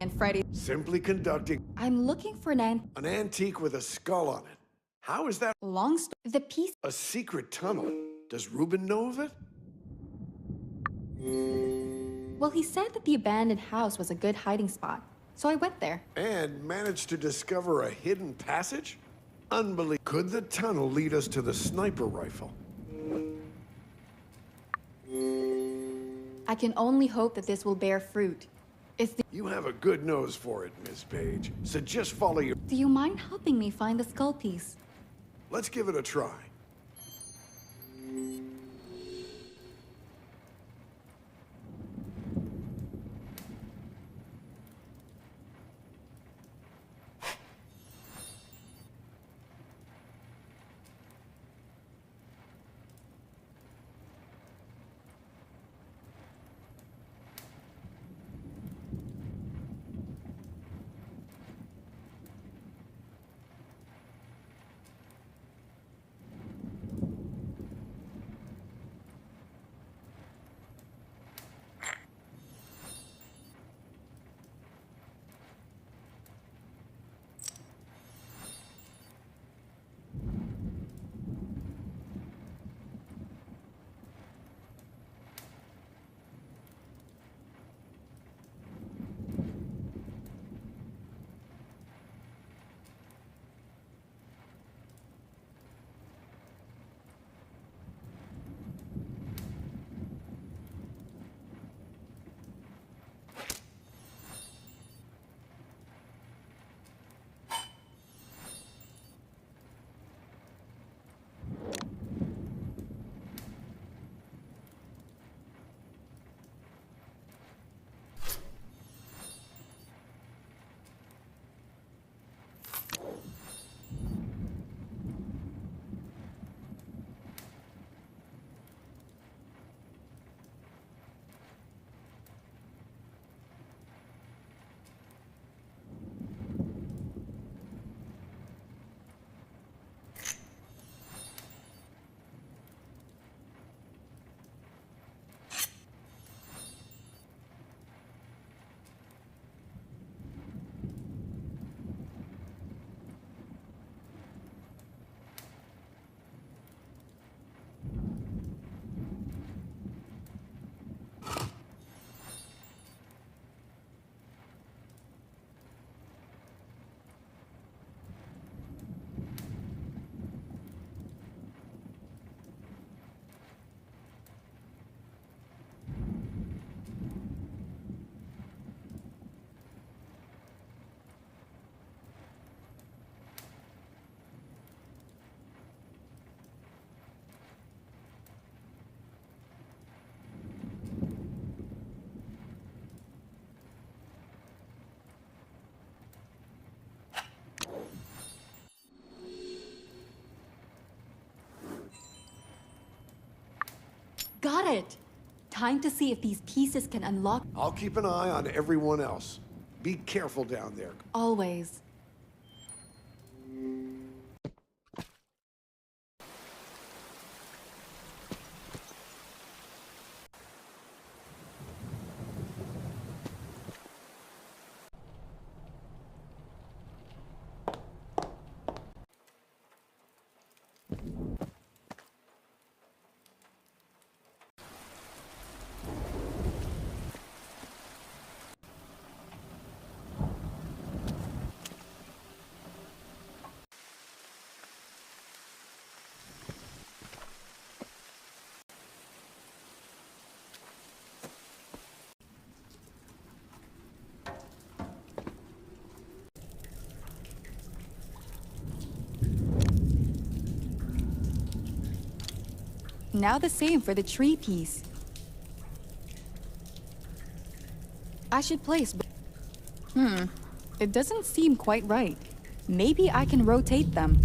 And Freddy. Simply conducting I'm looking for an antique with a skull on it. How is that long story. The piece. a secret tunnel? Does Ruben know of it? Well, he said that the abandoned house was a good hiding spot, so I went there. And managed to discover a hidden passage? Unbelievable. Could the tunnel lead us to the sniper rifle? I can only hope that this will bear fruit. You have a good nose for it, Miss Page. So just follow your... Do you mind helping me find the skull piece? Let's give it a try. Got it! Time to see if these pieces can unlock. I'll keep an eye on everyone else. Be careful down there. Always. Now the same for the tree piece. I should place... It doesn't seem quite right. Maybe I can rotate them.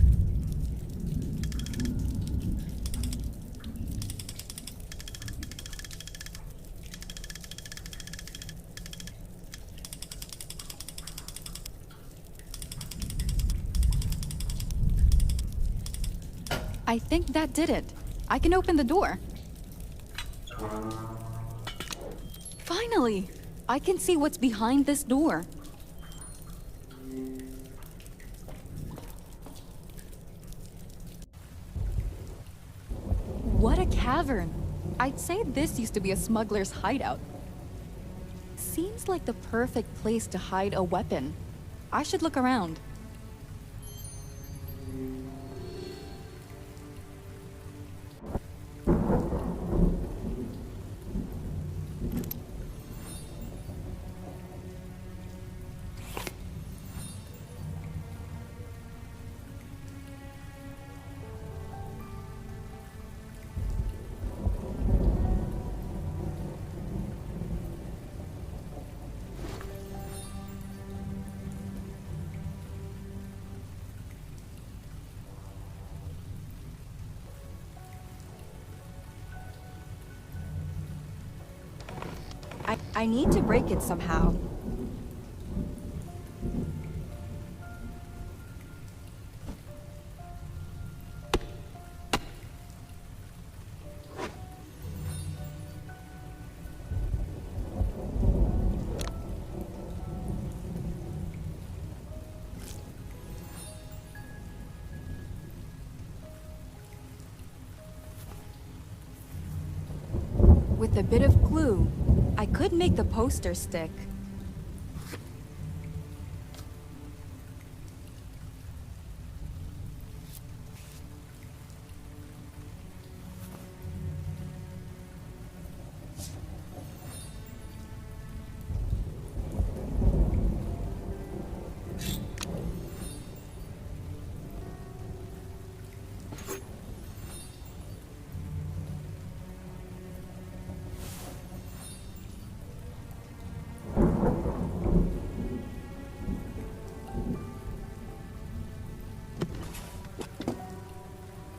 I think that did it. I can open the door. Finally! I can see what's behind this door. What a cavern! I'd say this used to be a smuggler's hideout. Seems like the perfect place to hide a weapon. I should look around. I need to break it somehow. With a bit of glue, I could make the poster stick.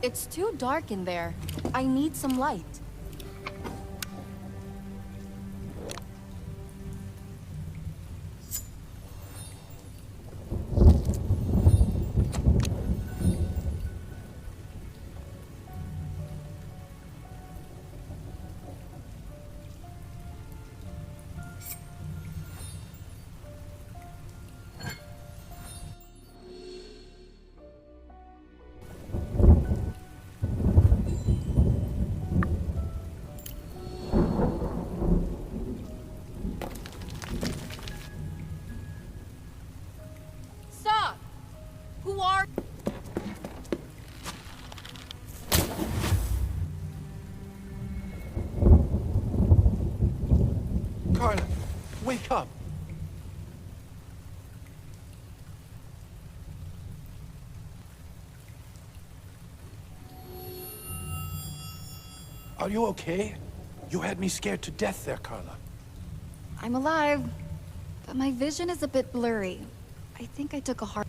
It's too dark in there. I need some light. Carla, wake up! Are you okay? You had me scared to death there, Carla. I'm alive, but my vision is a bit blurry. I think I took a heart.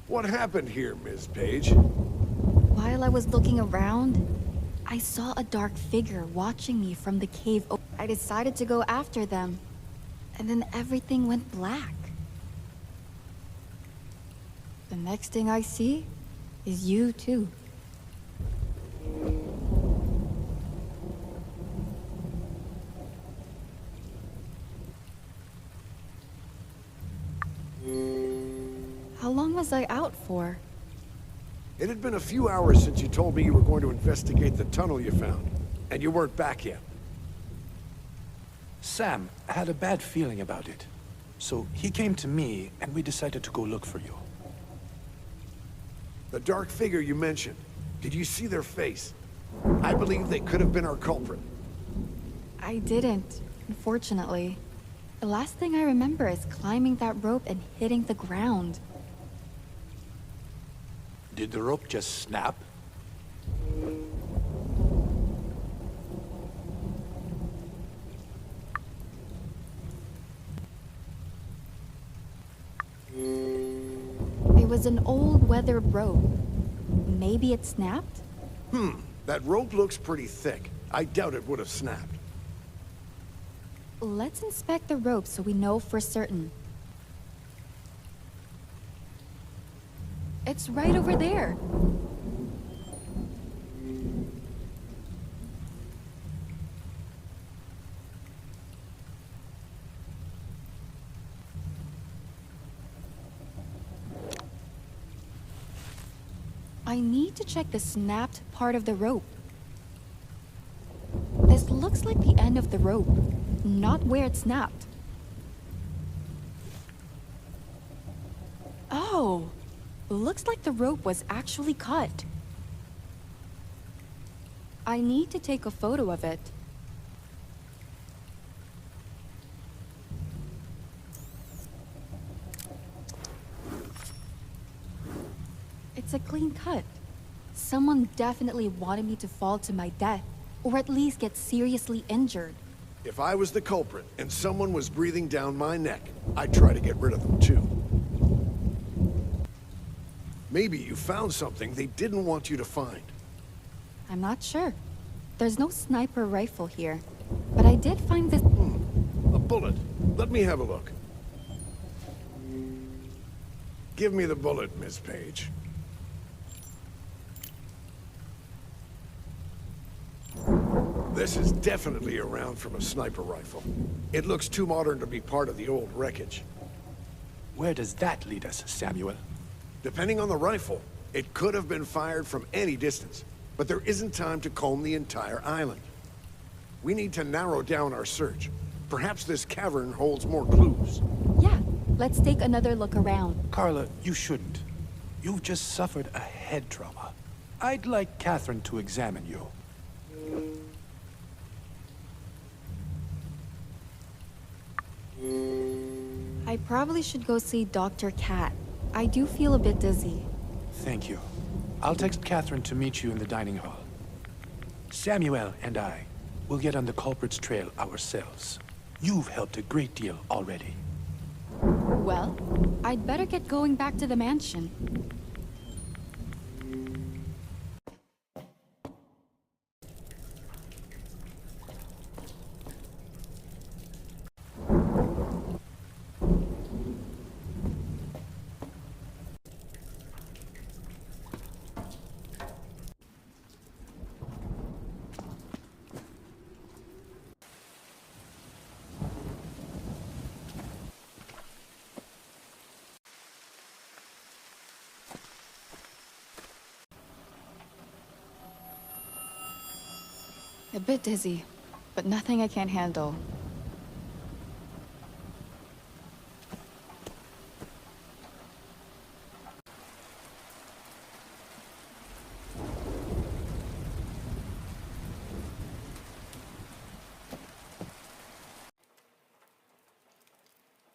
What happened here, Ms. Page? While I was looking around, I saw a dark figure watching me from the cave. I decided to go after them, and then everything went black. The next thing I see is you too. How long was I out for? It had been a few hours since you told me you were going to investigate the tunnel you found, and you weren't back yet. Sam had a bad feeling about it. So he came to me, and we decided to go look for you. The dark figure you mentioned, did you see their face? I believe they could have been our culprit. I didn't, unfortunately. The last thing I remember is climbing that rope and hitting the ground. Did the rope just snap? It was an old weathered rope. Maybe it snapped? That rope looks pretty thick. I doubt it would have snapped. Let's inspect the rope so we know for certain. It's right over there. I need to check the snapped part of the rope. This looks like the end of the rope, not where it snapped. Oh, looks like the rope was actually cut. I need to take a photo of it. It's a clean cut. Someone definitely wanted me to fall to my death, or at least get seriously injured. If I was the culprit and someone was breathing down my neck, I'd try to get rid of them too. Maybe you found something they didn't want you to find. I'm not sure. There's no sniper rifle here, but I did find this. A bullet. Let me have a look. Give me the bullet, Miss Page. This is definitely a round from a sniper rifle. It looks too modern to be part of the old wreckage. Where does that lead us, Samuel? Depending on the rifle, it could have been fired from any distance, but there isn't time to comb the entire island. We need to narrow down our search. Perhaps this cavern holds more clues. Yeah, let's take another look around. Carla, you shouldn't. You've just suffered a head trauma. I'd like Catherine to examine you. I probably should go see Dr. Cat. I do feel a bit dizzy. Thank you. I'll text Catherine to meet you in the dining hall. Samuel and I will get on the culprit's trail ourselves. You've helped a great deal already. Well, I'd better get going back to the mansion. A bit dizzy, but nothing I can't handle.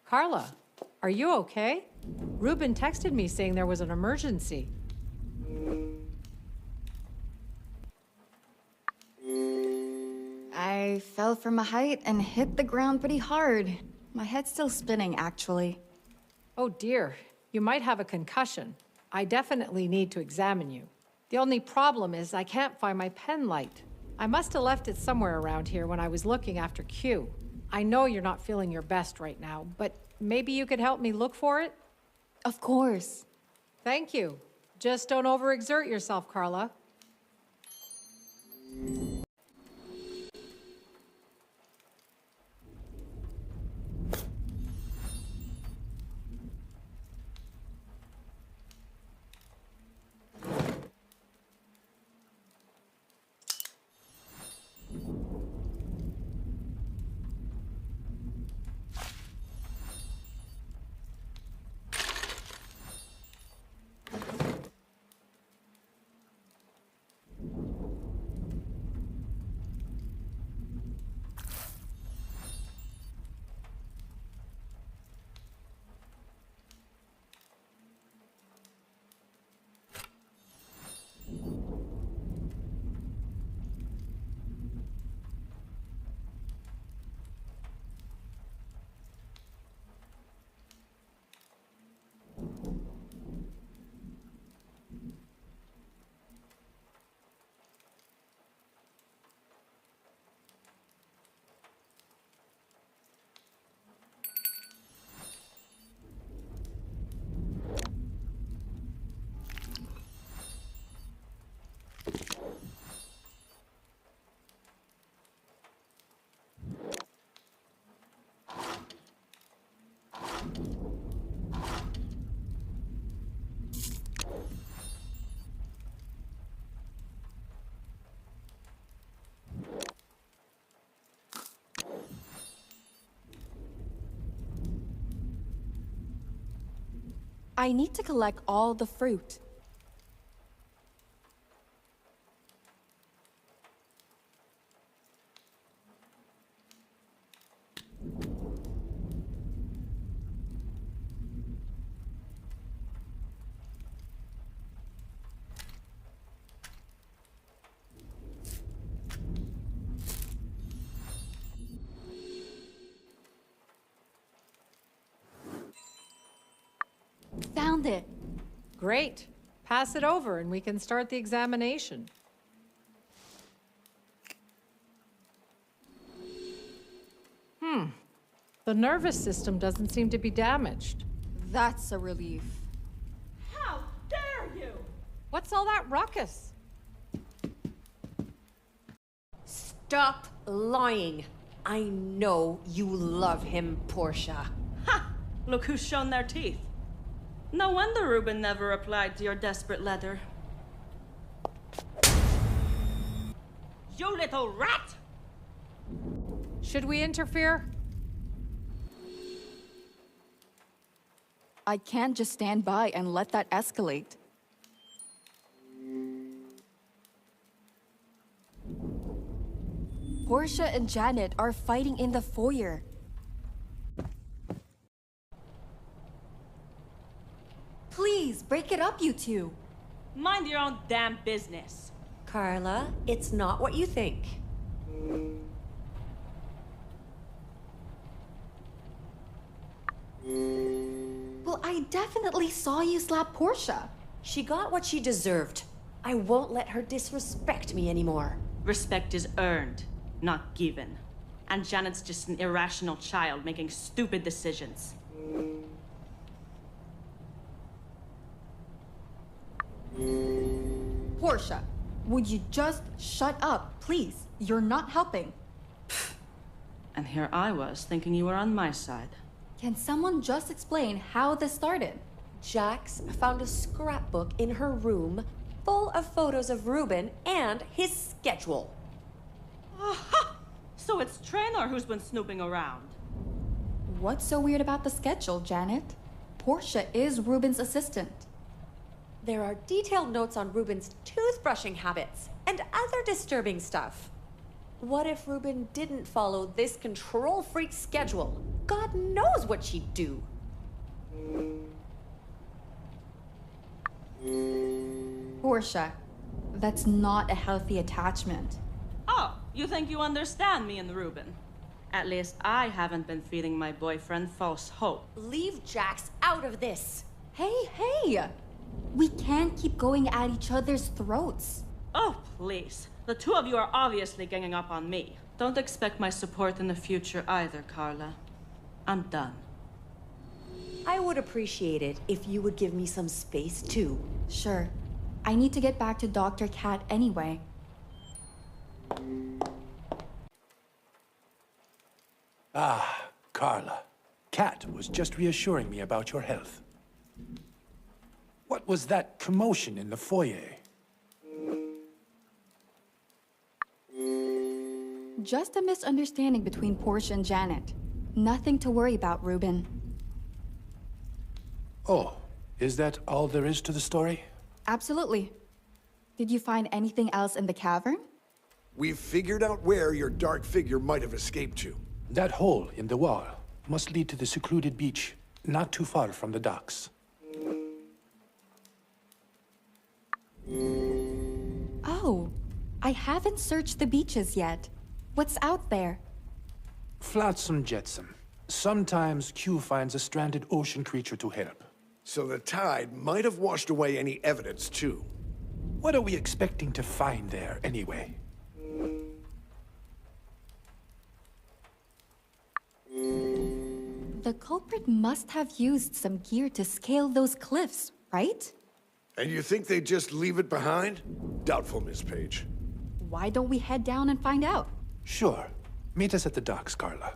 Carla, are you okay? Ruben texted me saying there was an emergency. I fell from a height and hit the ground pretty hard. My head's still spinning, actually. Oh dear, you might have a concussion. I definitely need to examine you. The only problem is I can't find my pen light. I must have left it somewhere around here when I was looking after Q. I know you're not feeling your best right now, but maybe you could help me look for it? Of course. Thank you. Just don't overexert yourself, Carla. I need to collect all the fruit. Found it. Great. Pass it over and we can start the examination. The nervous system doesn't seem to be damaged. That's a relief. How dare you! What's all that ruckus? Stop lying. I know you love him, Portia. Ha! Look who's shown their teeth. No wonder Ruben never replied to your desperate letter. You little rat! Should we interfere? I can't just stand by and let that escalate. Portia and Janet are fighting in the foyer. Please, break it up, you two. Mind your own damn business. Carla, it's not what you think. Well, I definitely saw you slap Portia. She got what she deserved. I won't let her disrespect me anymore. Respect is earned, not given. And Janet's just an irrational child making stupid decisions. Portia, would you just shut up, please? You're not helping. And here I was, thinking you were on my side. Can someone just explain how this started? Jax found a scrapbook in her room full of photos of Ruben and his schedule. Aha! So it's Traynor who's been snooping around. What's so weird about the schedule, Janet? Portia is Ruben's assistant. There are detailed notes on Ruben's toothbrushing habits and other disturbing stuff. What if Ruben didn't follow this control freak schedule? God knows what she'd do. Portia, that's not a healthy attachment. Oh, you think you understand me and Ruben? At least I haven't been feeding my boyfriend false hope. Leave Jax out of this. Hey! We can't keep going at each other's throats. Oh, please. The two of you are obviously ganging up on me. Don't expect my support in the future either, Carla. I'm done. I would appreciate it if you would give me some space too. Sure. I need to get back to Dr. Cat anyway. Ah, Carla. Kat was just reassuring me about your health. What was that commotion in the foyer? Just a misunderstanding between Portia and Janet. Nothing to worry about, Ruben. Oh, is that all there is to the story? Absolutely. Did you find anything else in the cavern? We've figured out where your dark figure might have escaped to. That hole in the wall must lead to the secluded beach, not too far from the docks. Oh, I haven't searched the beaches yet. What's out there? Flotsam jetsam. Sometimes Q finds a stranded ocean creature to help. So the tide might have washed away any evidence, too. What are we expecting to find there, anyway? The culprit must have used some gear to scale those cliffs, right? And you think they'd just leave it behind? Doubtful, Miss Page. Why don't we head down and find out? Sure. Meet us at the docks, Carla.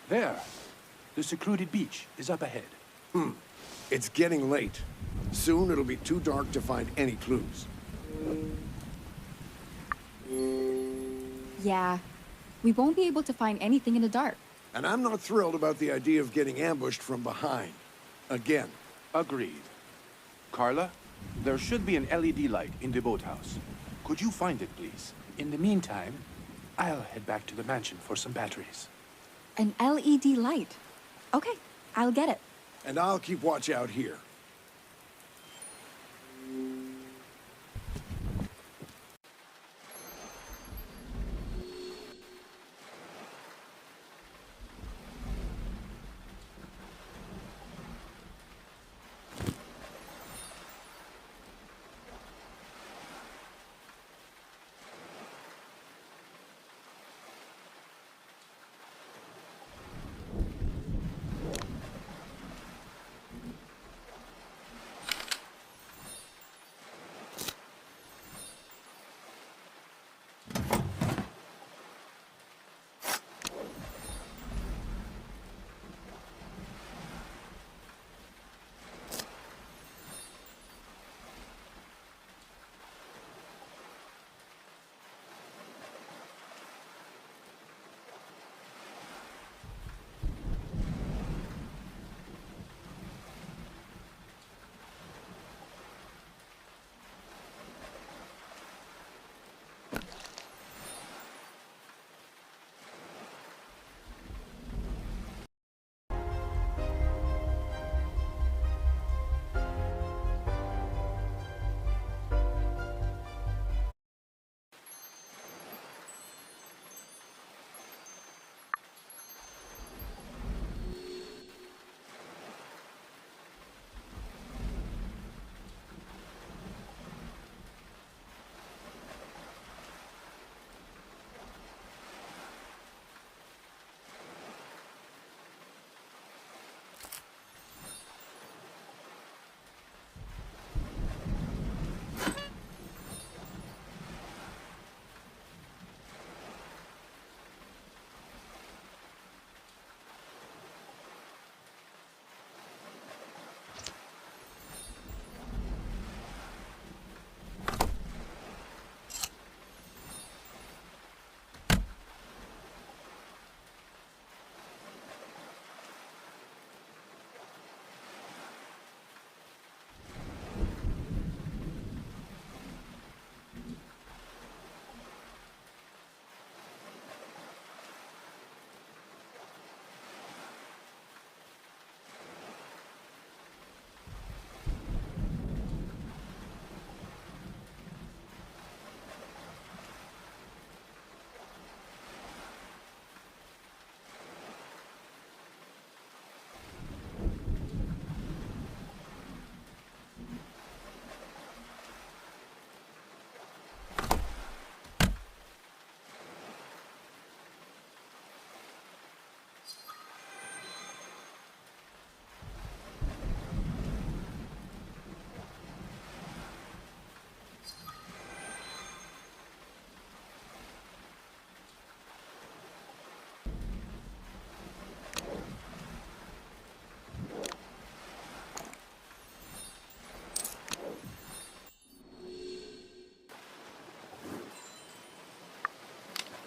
There. The secluded beach is up ahead. It's getting late. Soon it'll be too dark to find any clues. Yeah, we won't be able to find anything in the dark. And I'm not thrilled about the idea of getting ambushed from behind. Again. Agreed. Carla, there should be an LED light in the boathouse. Could you find it, please? In the meantime, I'll head back to the mansion for some batteries. An LED light. Okay, I'll get it. And I'll keep watch out here.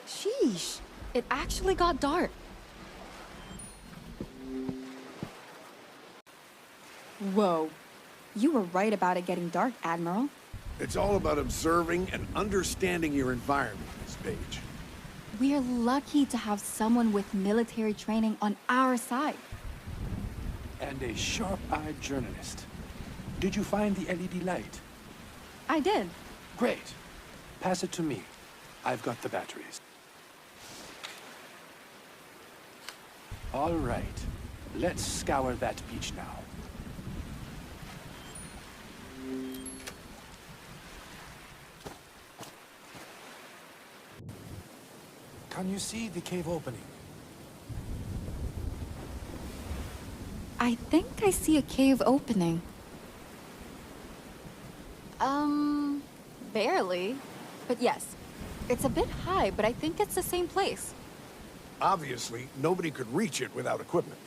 Sheesh, it actually got dark. Whoa, you were right about it getting dark, Admiral. It's all about observing and understanding your environment, Miss Page. We're lucky to have someone with military training on our side. And a sharp-eyed journalist. Did you find the LED light? I did. Great. Pass it to me. I've got the batteries. All right. Let's scour that beach now. Can you see the cave opening? I think I see a cave opening. Barely. But yes, it's a bit high, but I think it's the same place. Obviously, nobody could reach it without equipment.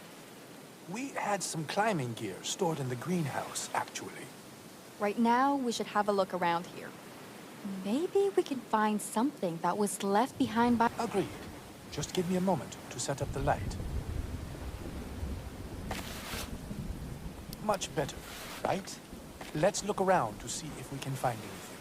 We had some climbing gear stored in the greenhouse, actually. Right now, we should have a look around here. Maybe we can find something that was left behind by... Agreed. Just give me a moment to set up the light. Much better, right? Let's look around to see if we can find anything.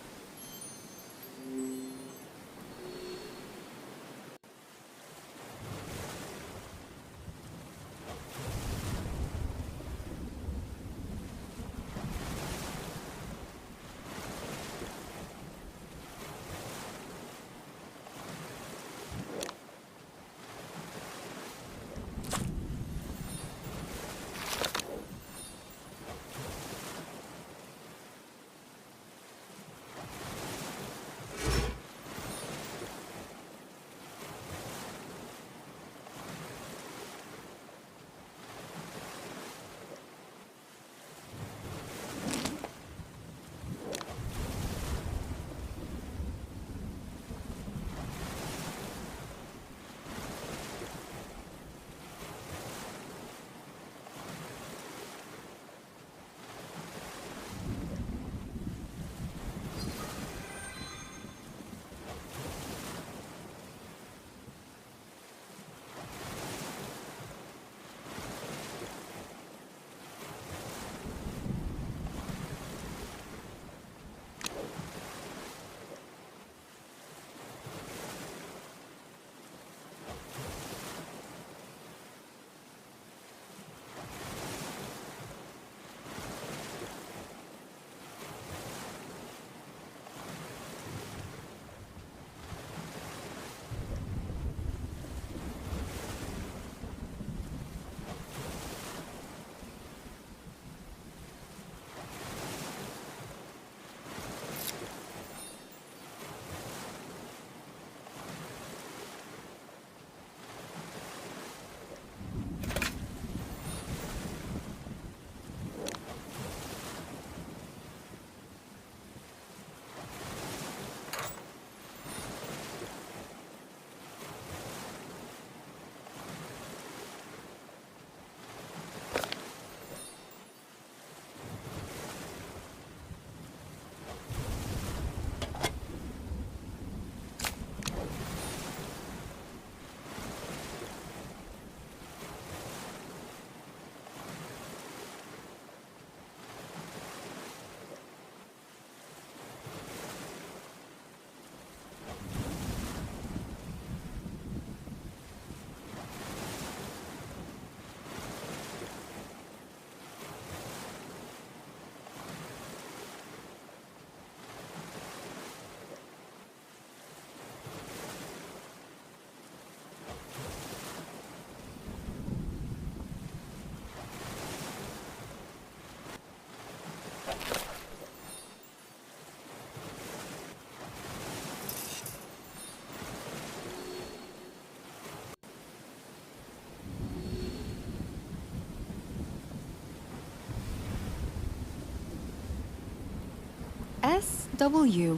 S.W.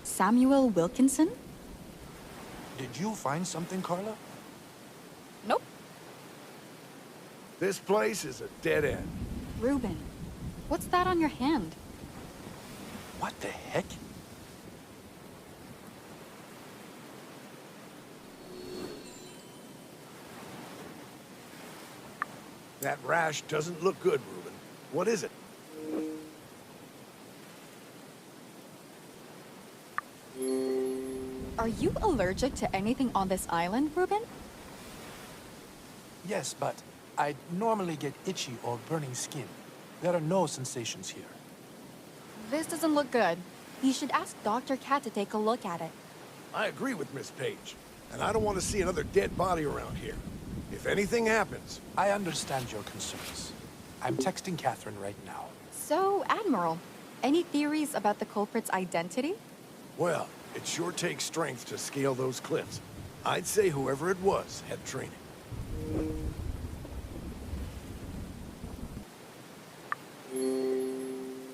Samuel Wilkinson? Did you find something, Carla? Nope. This place is a dead end. Ruben, what's that on your hand? What the heck? That rash doesn't look good, Ruben. What is it? Are you allergic to anything on this island, Ruben? Yes, but I normally get itchy or burning skin. There are no sensations here. This doesn't look good. You should ask Dr. Cat to take a look at it. I agree with Miss Page, and I don't want to see another dead body around here. If anything happens... I understand your concerns. I'm texting Catherine right now. So, Admiral, any theories about the culprit's identity? Well, it sure takes strength to scale those cliffs. I'd say whoever it was had training.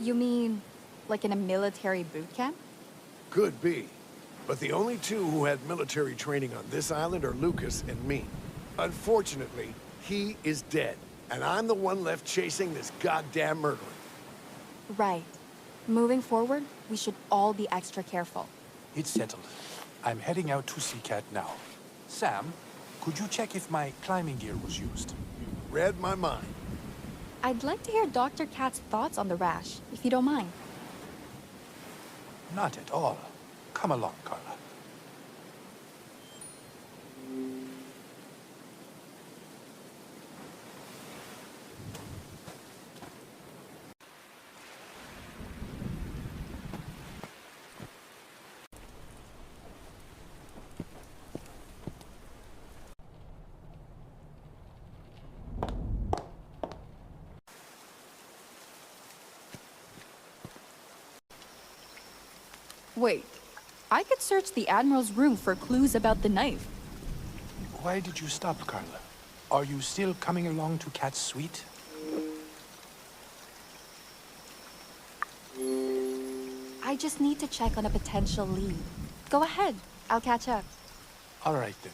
You mean, like in a military boot camp? Could be. But the only two who had military training on this island are Lucas and me. Unfortunately, he is dead, And I'm the one left chasing this goddamn murderer. Right. Moving forward, we should all be extra careful. It's settled. I'm heading out to see Cat now. Sam, could you check if my climbing gear was used? Read my mind. I'd like to hear Dr. Cat's thoughts on the rash, if you don't mind. Not at all. Come along, Carla. Wait, I could search the Admiral's room for clues about the knife. Why did you stop, Carla? Are you still coming along to Cat's suite? I just need to check on a potential lead. Go ahead, I'll catch up. All right, then.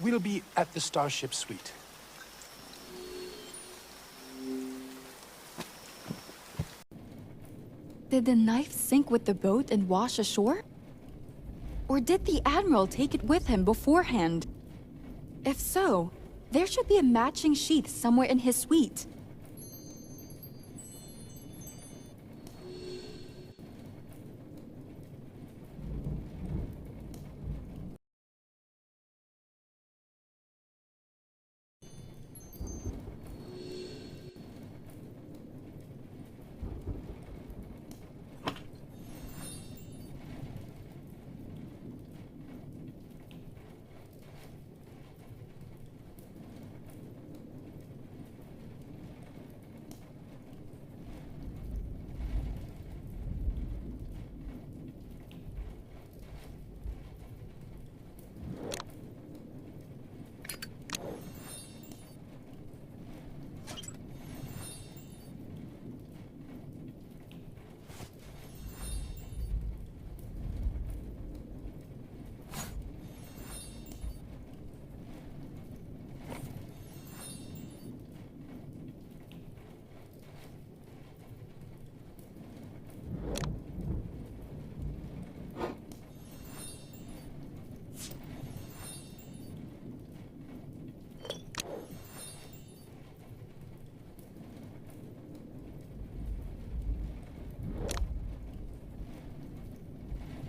We'll be at the Starship suite. Did the knife sink with the boat and wash ashore? Or did the Admiral take it with him beforehand? If so, there should be a matching sheath somewhere in his suite.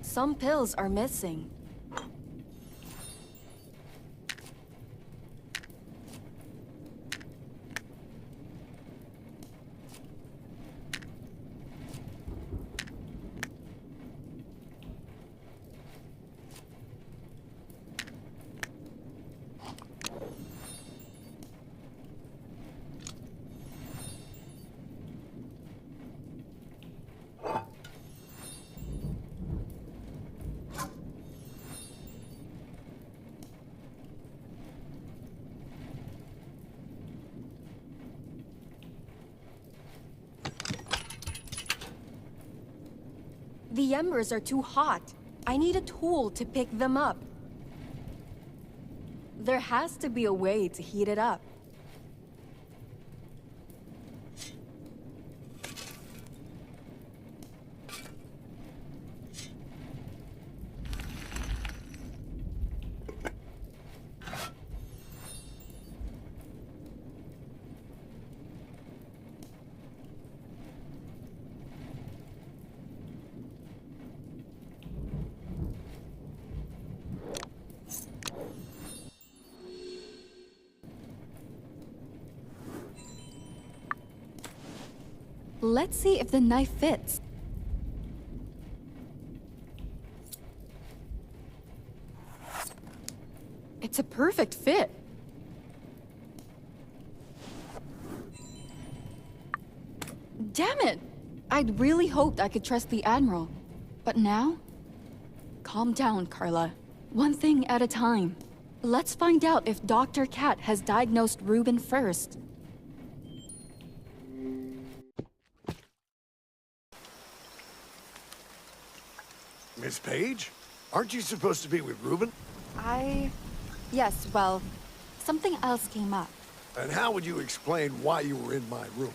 Some pills are missing. The embers are too hot. I need a tool to pick them up. There has to be a way to heat it up. Let's see if the knife fits. It's a perfect fit. Damn it! I'd really hoped I could trust the Admiral. But now? Calm down, Carla. One thing at a time. Let's find out if Dr. Cat has diagnosed Ruben first. Miss Page? Aren't you supposed to be with Ruben? Yes, well, something else came up. And how would you explain why you were in my room?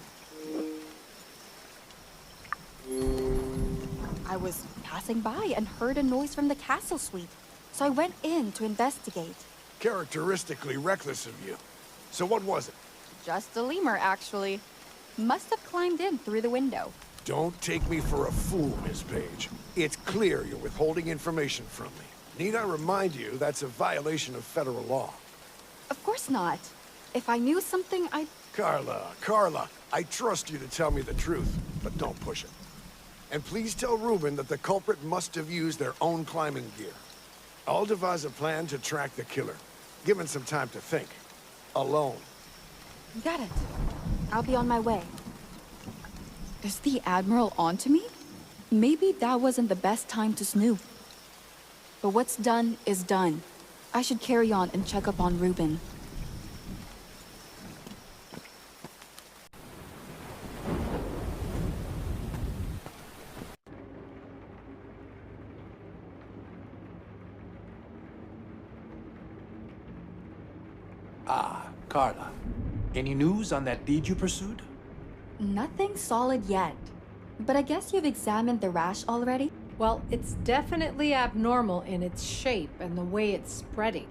I was passing by and heard a noise from the castle suite, so I went in to investigate. Characteristically reckless of you. So what was it? Just a lemur, actually. Must have climbed in through the window. Don't take me for a fool, Miss Page. It's clear you're withholding information from me. Need I remind you that's a violation of federal law? Of course not. If I knew something, I'd... Carla, I trust you to tell me the truth, but don't push it. And please tell Ruben that the culprit must have used their own climbing gear. I'll devise a plan to track the killer. Give him some time to think. Alone. Got it. I'll be on my way. Is the Admiral onto me? Maybe that wasn't the best time to snoop. But what's done is done. I should carry on and check up on Ruben. Ah, Carla. Any news on that lead you pursued? Nothing solid yet. But I guess you've examined the rash already? Well, it's definitely abnormal in its shape and the way it's spreading.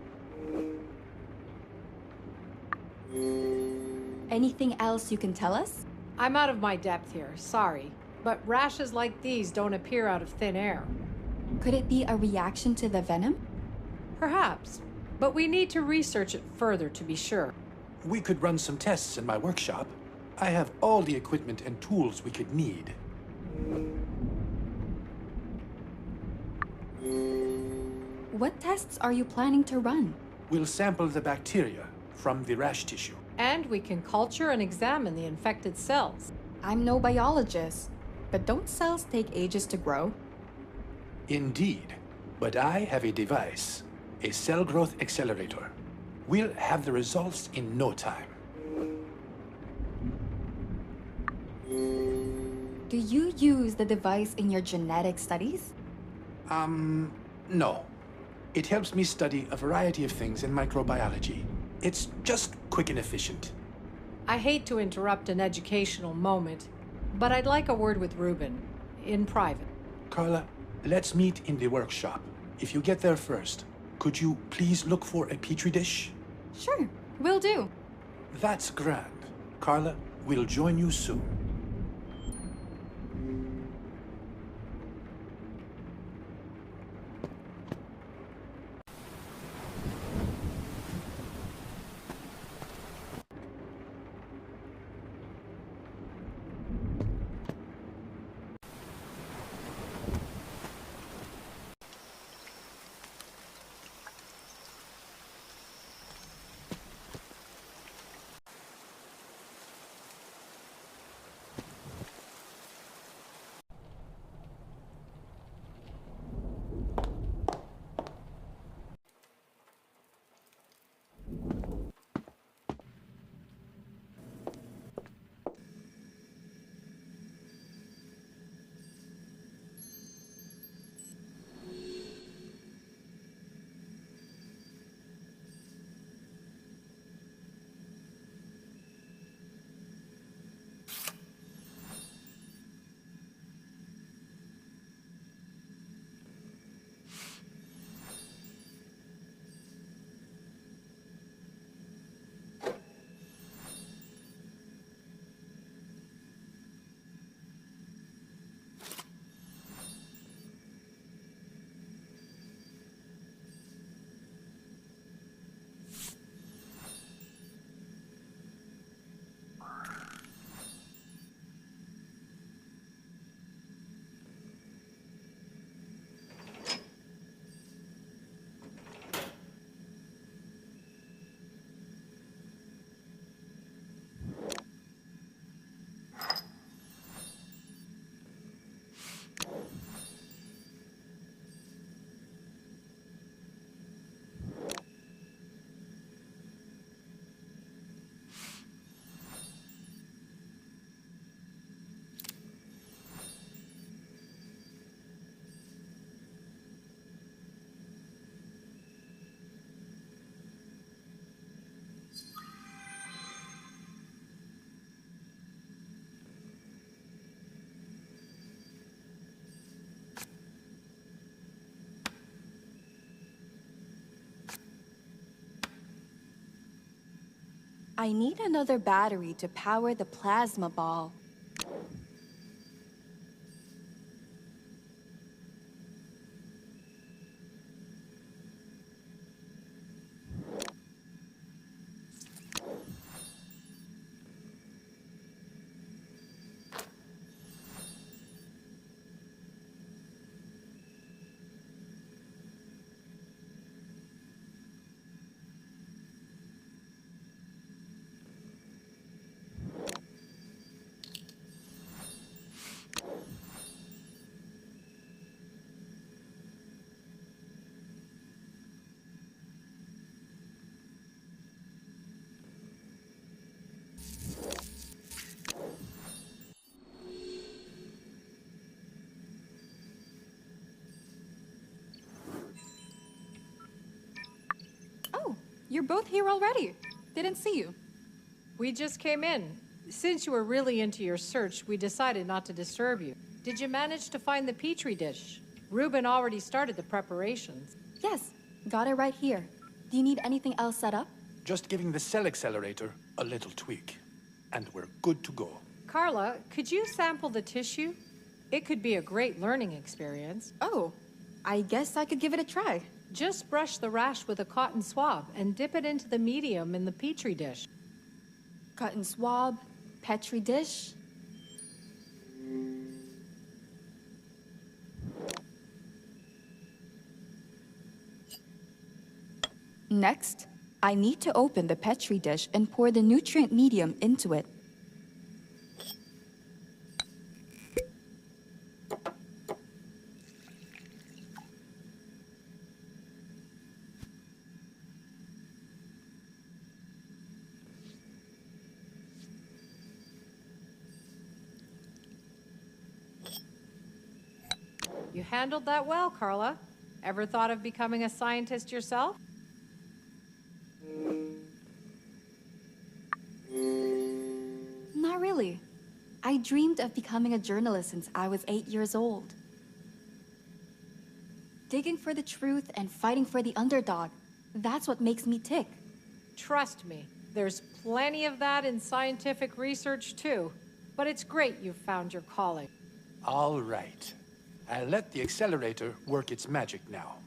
Anything else you can tell us? I'm out of my depth here, sorry. But rashes like these don't appear out of thin air. Could it be a reaction to the venom? Perhaps. But we need to research it further to be sure. We could run some tests in my workshop. I have all the equipment and tools we could need. What tests are you planning to run? We'll sample the bacteria from the rash tissue. And we can culture and examine the infected cells. I'm no biologist, but don't cells take ages to grow? Indeed. But I have a device, a cell growth accelerator. We'll have the results in no time. Do you use the device in your genetic studies? No. It helps me study a variety of things in microbiology. It's just quick and efficient. I hate to interrupt an educational moment, but I'd like a word with Ruben, in private. Carla, let's meet in the workshop. If you get there first, could you please look for a petri dish? Sure, will do. That's grand. Carla, we'll join you soon. I need another battery to power the plasma ball. Oh, you're both here already. Didn't see you. We just came in. Since you were really into your search, we decided not to disturb you. Did you manage to find the Petri dish? Ruben already started the preparations. Yes, got it right here. Do you need anything else set up? Just giving the cell accelerator a little tweak. And we're good to go. Carla, could you sample the tissue? It could be a great learning experience. Oh, I guess I could give it a try. Just brush the rash with a cotton swab and dip it into the medium in the Petri dish. Cotton swab, Petri dish. Next, I need to open the Petri dish and pour the nutrient medium into it. You handled that well, Carla. Ever thought of becoming a scientist yourself? Not really. I dreamed of becoming a journalist since I was 8 years old. Digging for the truth and fighting for the underdog. That's what makes me tick. Trust me, there's plenty of that in scientific research too. But it's great you've found your calling. All right. I'll let the accelerator work its magic now.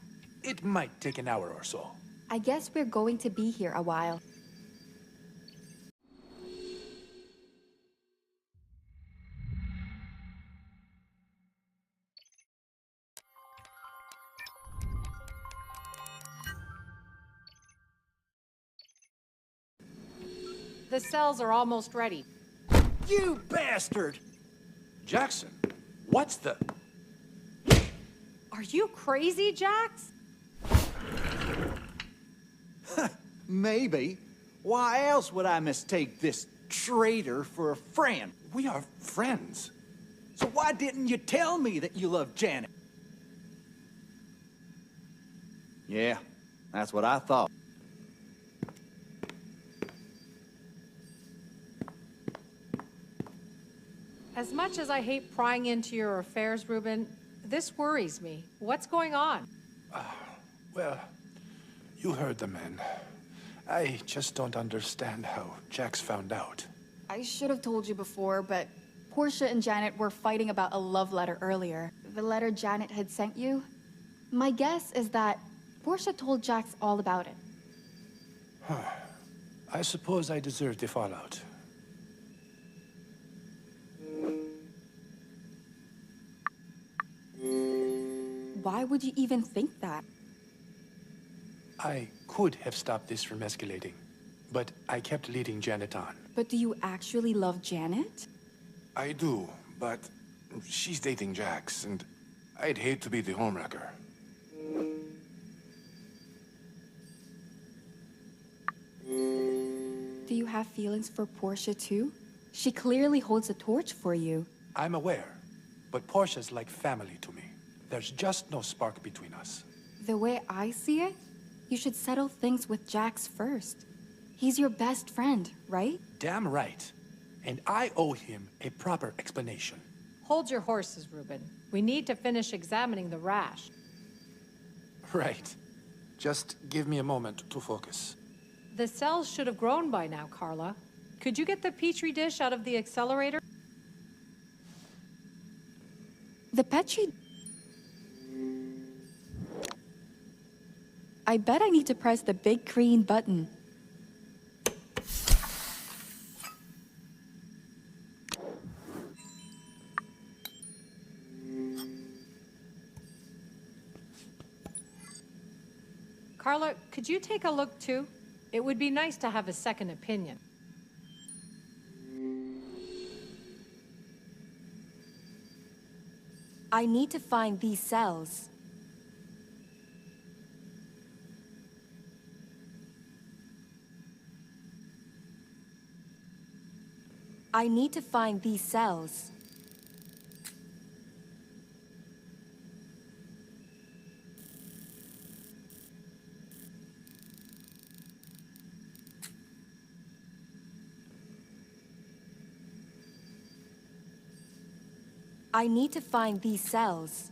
It might take an hour or so. I guess we're going to be here a while. The cells are almost ready. You bastard! Jackson, what's the... Are you crazy, Jax? Maybe. Why else would I mistake this traitor for a friend? We are friends. So why didn't you tell me that you loved Janet? Yeah, that's what I thought. As much as I hate prying into your affairs, Ruben, this worries me. What's going on? Well, you heard the men. I just don't understand how Jax found out. I should have told you before, but Portia and Janet were fighting about a love letter earlier. The letter Janet had sent you? My guess is that Portia told Jax all about it. I suppose I deserve the fallout. Why would you even think that? I could have stopped this from escalating, but I kept leading Janet on. But do you actually love Janet? I do, but she's dating Jax, and I'd hate to be the homewrecker. Do you have feelings for Portia too? She clearly holds a torch for you. I'm aware, but Portia's like family to me. There's just no spark between us. The way I see it, you should settle things with Jax first. He's your best friend, right? Damn right. And I owe him a proper explanation. Hold your horses, Ruben. We need to finish examining the rash. Right. Just give me a moment to focus. The cells should have grown by now, Carla. Could you get the petri dish out of the accelerator? The Petri... I bet I need to press the big green button. Carla, could you take a look too? It would be nice to have a second opinion. I need to find these cells. I need to find these cells. I need to find these cells.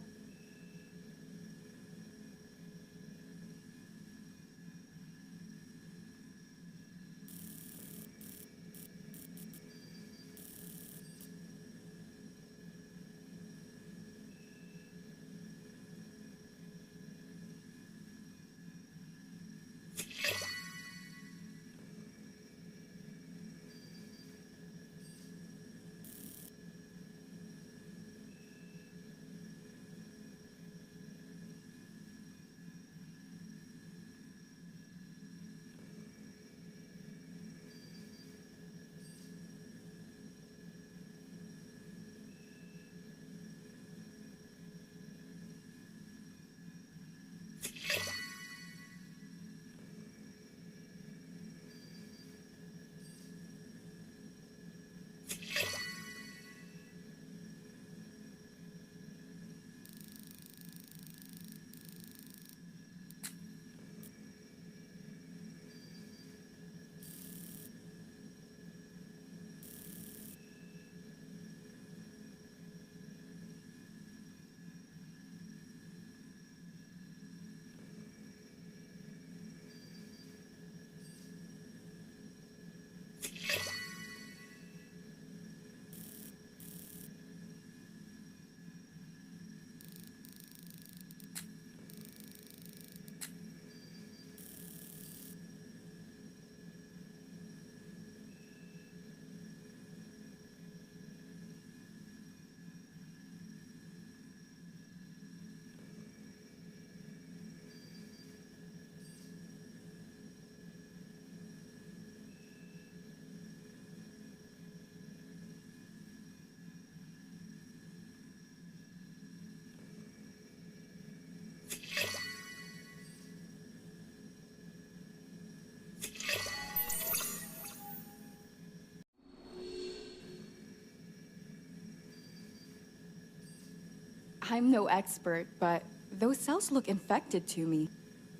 I'm no expert, but those cells look infected to me.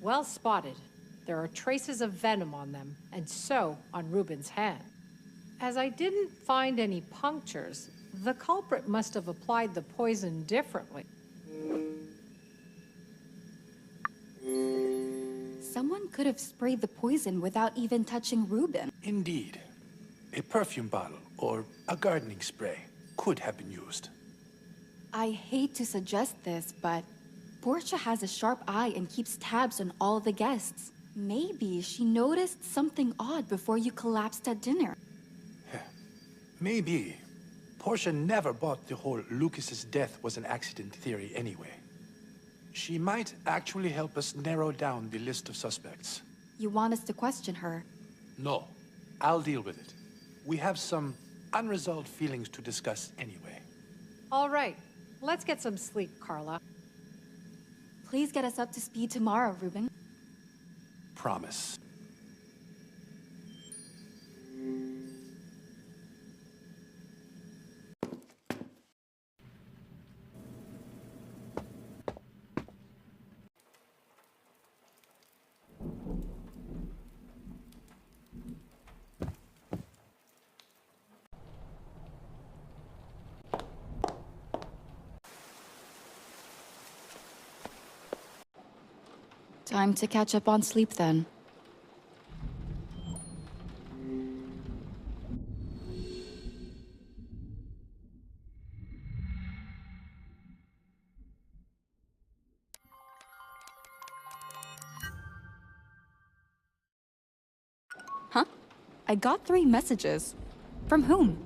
Well spotted. There are traces of venom on them, and so on Ruben's hand. As I didn't find any punctures, the culprit must have applied the poison differently. Someone could have sprayed the poison without even touching Ruben. Indeed. A perfume bottle or a gardening spray could have been used. I hate to suggest this, but Portia has a sharp eye and keeps tabs on all the guests. Maybe she noticed something odd before you collapsed at dinner. Maybe. Portia never bought the whole Lucas's death was an accident theory anyway. She might actually help us narrow down the list of suspects. You want us to question her? No, I'll deal with it. We have some unresolved feelings to discuss anyway. All right, let's get some sleep, Carla. Please get us up to speed tomorrow, Ruben. Promise. Time to catch up on sleep then. I got 3 messages. From whom?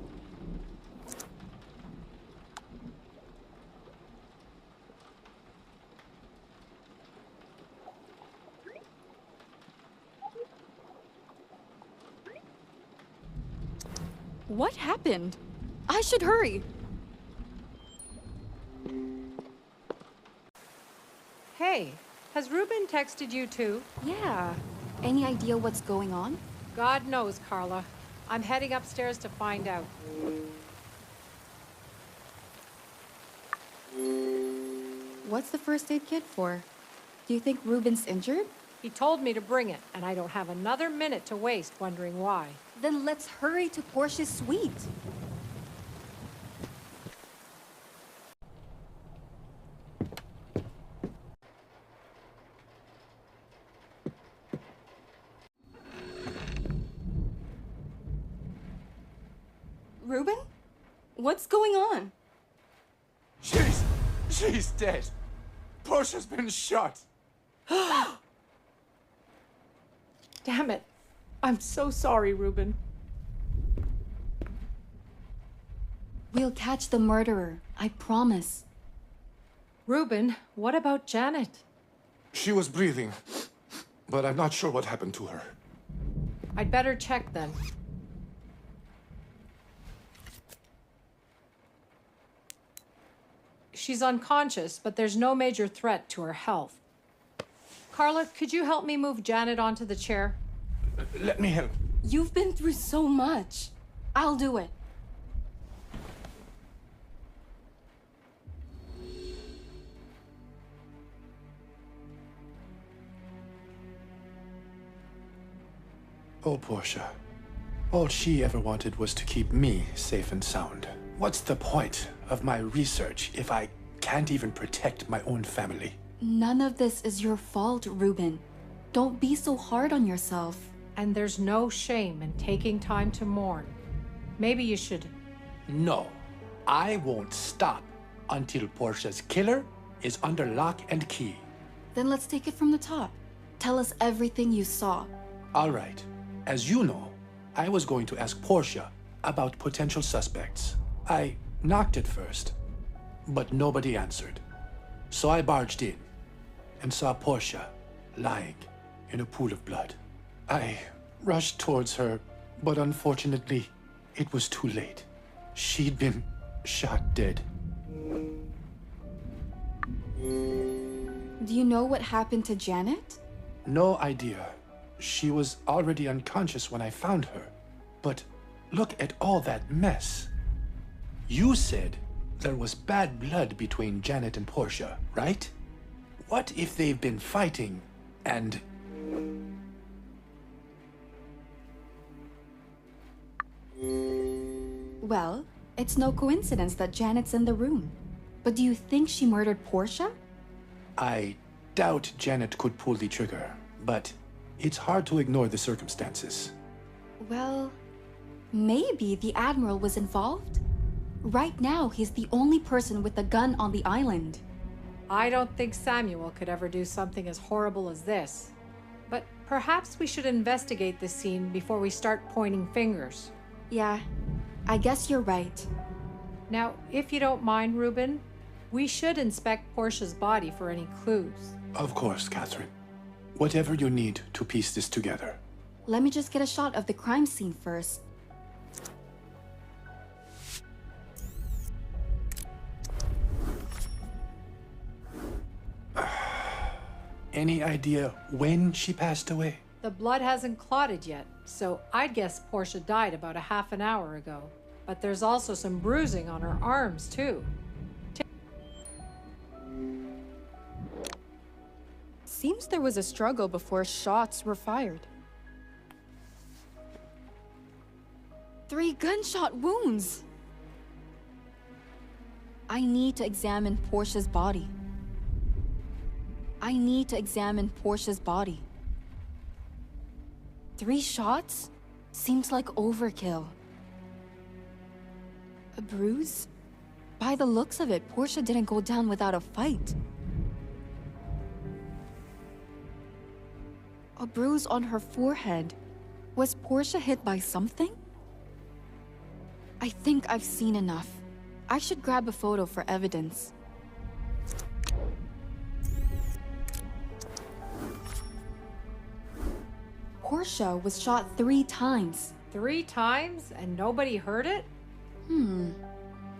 What happened? I should hurry. Hey, has Ruben texted you too? Yeah. Any idea what's going on? God knows, Carla. I'm heading upstairs to find out. What's the first aid kit for? Do you think Ruben's injured? He told me to bring it, and I don't have another minute to waste wondering why. Then let's hurry to Portia's suite. Ruben? What's going on? She's dead. Portia's been shot. Damn it. I'm so sorry, Ruben. We'll catch the murderer, I promise. Ruben, what about Janet? She was breathing, but I'm not sure what happened to her. I'd better check then. She's unconscious, but there's no major threat to her health. Carla, could you help me move Janet onto the chair? Let me help. You've been through so much. I'll do it. Oh, Portia. All she ever wanted was to keep me safe and sound. What's the point of my research if I can't even protect my own family? None of this is your fault, Ruben. Don't be so hard on yourself. And there's no shame in taking time to mourn. Maybe you should. No, I won't stop until Portia's killer is under lock and key. Then let's take it from the top. Tell us everything you saw. All right. As you know, I was going to ask Portia about potential suspects. I knocked at first, but nobody answered. So I barged in and saw Portia lying in a pool of blood. I rushed towards her, but unfortunately, it was too late. She'd been shot dead. Do you know what happened to Janet? No idea. She was already unconscious when I found her. But look at all that mess. You said there was bad blood between Janet and Portia, right? What if they've been fighting and... Well, it's no coincidence that Janet's in the room. But do you think she murdered Portia? I doubt Janet could pull the trigger, but it's hard to ignore the circumstances. Well, maybe the Admiral was involved. Right now, he's the only person with a gun on the island. I don't think Samuel could ever do something as horrible as this. But perhaps we should investigate this scene before we start pointing fingers. Yeah, I guess you're right. Now, if you don't mind, Ruben, we should inspect Portia's body for any clues. Of course, Catherine. Whatever you need to piece this together. Let me just get a shot of the crime scene first. Any idea when she passed away? The blood hasn't clotted yet, so I'd guess Portia died about a half an hour ago. But there's also some bruising on her arms, too. Seems there was a struggle before shots were fired. 3 gunshot wounds! I need to examine Portia's body. I need to examine Portia's body. 3 shots? Seems like overkill. A bruise? By the looks of it, Portia didn't go down without a fight. A bruise on her forehead. Was Portia hit by something? I think I've seen enough. I should grab a photo for evidence. Portia was shot 3 times. 3 times and nobody heard it?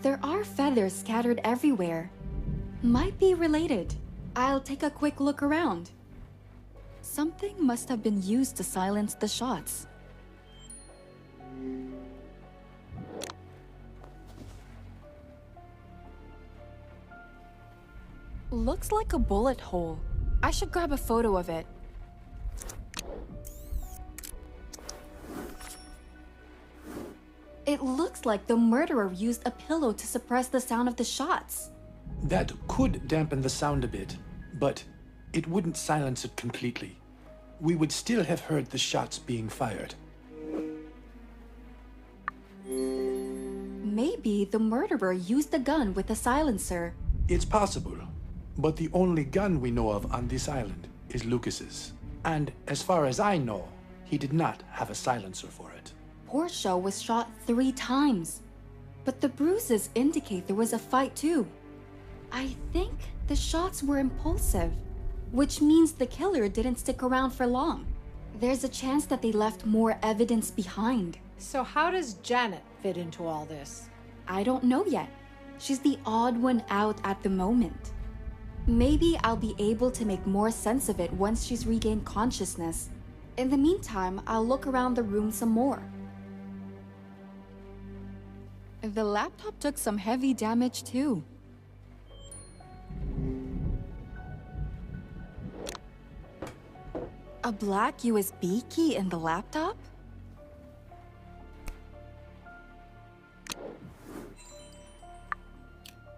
There are feathers scattered everywhere. Might be related. I'll take a quick look around. Something must have been used to silence the shots. Looks like a bullet hole. I should grab a photo of it. It looks like the murderer used a pillow to suppress the sound of the shots. That could dampen the sound a bit, but it wouldn't silence it completely. We would still have heard the shots being fired. Maybe the murderer used a gun with a silencer. It's possible, but the only gun we know of on this island is Lucas's. And as far as I know, he did not have a silencer for it. Portia was shot 3 times, but the bruises indicate there was a fight too. I think the shots were impulsive, which means the killer didn't stick around for long. There's a chance that they left more evidence behind. So how does Janet fit into all this? I don't know yet. She's the odd one out at the moment. Maybe I'll be able to make more sense of it once she's regained consciousness. In the meantime, I'll look around the room some more. The laptop took some heavy damage too. A black USB key in the laptop?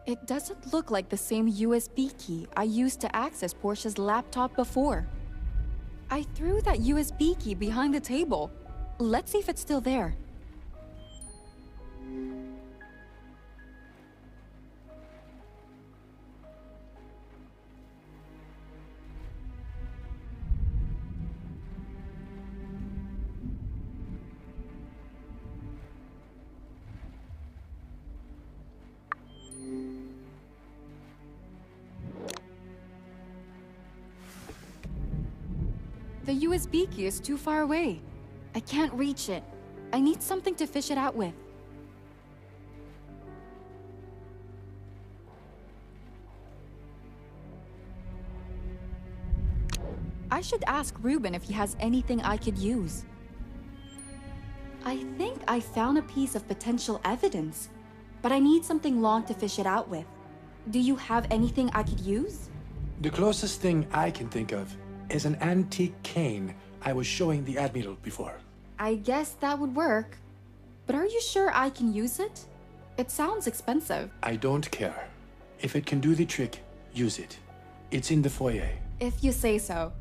It doesn't look like the same USB key I used to access Portia's laptop before. I threw that USB key behind the table. Let's see if it's still there. The USB key is too far away. I can't reach it. I need something to fish it out with. I should ask Ruben if he has anything I could use. I think I found a piece of potential evidence, but I need something long to fish it out with. Do you have anything I could use? The closest thing I can think of is an antique cane I was showing the Admiral before. I guess that would work. But are you sure I can use it? It sounds expensive. I don't care. If it can do the trick, use it. It's in the foyer. If you say so.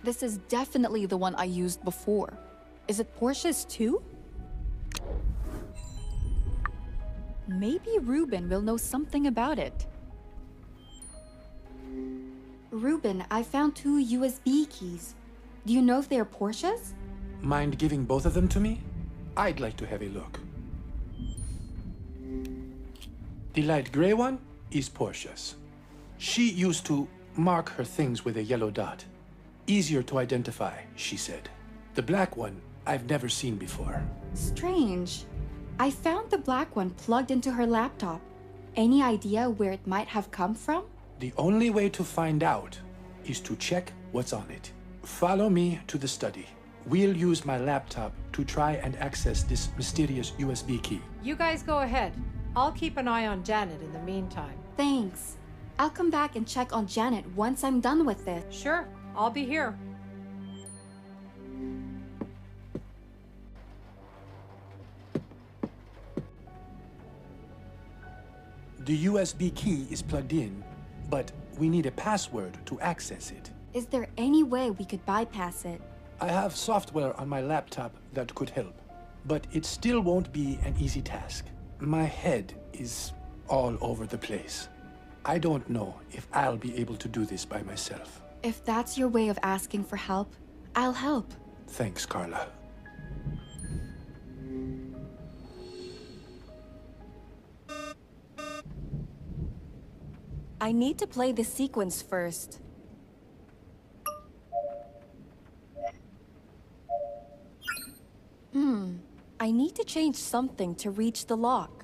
This is definitely the one I used before. Is it Portia's too? Maybe Ruben will know something about it. Ruben, I found 2 USB keys. Do you know if they're Portia's? Mind giving both of them to me? I'd like to have a look. The light gray one is Portia's. She used to mark her things with a yellow dot. Easier to identify, she said. The black one I've never seen before. Strange. I found the black one plugged into her laptop. Any idea where it might have come from? The only way to find out is to check what's on it. Follow me to the study. We'll use my laptop to try and access this mysterious USB key. You guys go ahead. I'll keep an eye on Janet in the meantime. Thanks. I'll come back and check on Janet once I'm done with this. Sure, I'll be here. The USB key is plugged in, but we need a password to access it. Is there any way we could bypass it? I have software on my laptop that could help, but it still won't be an easy task. My head is all over the place. I don't know if I'll be able to do this by myself. If that's your way of asking for help, I'll help. Thanks, Carla. I need to play the sequence first. I need to change something to reach the lock.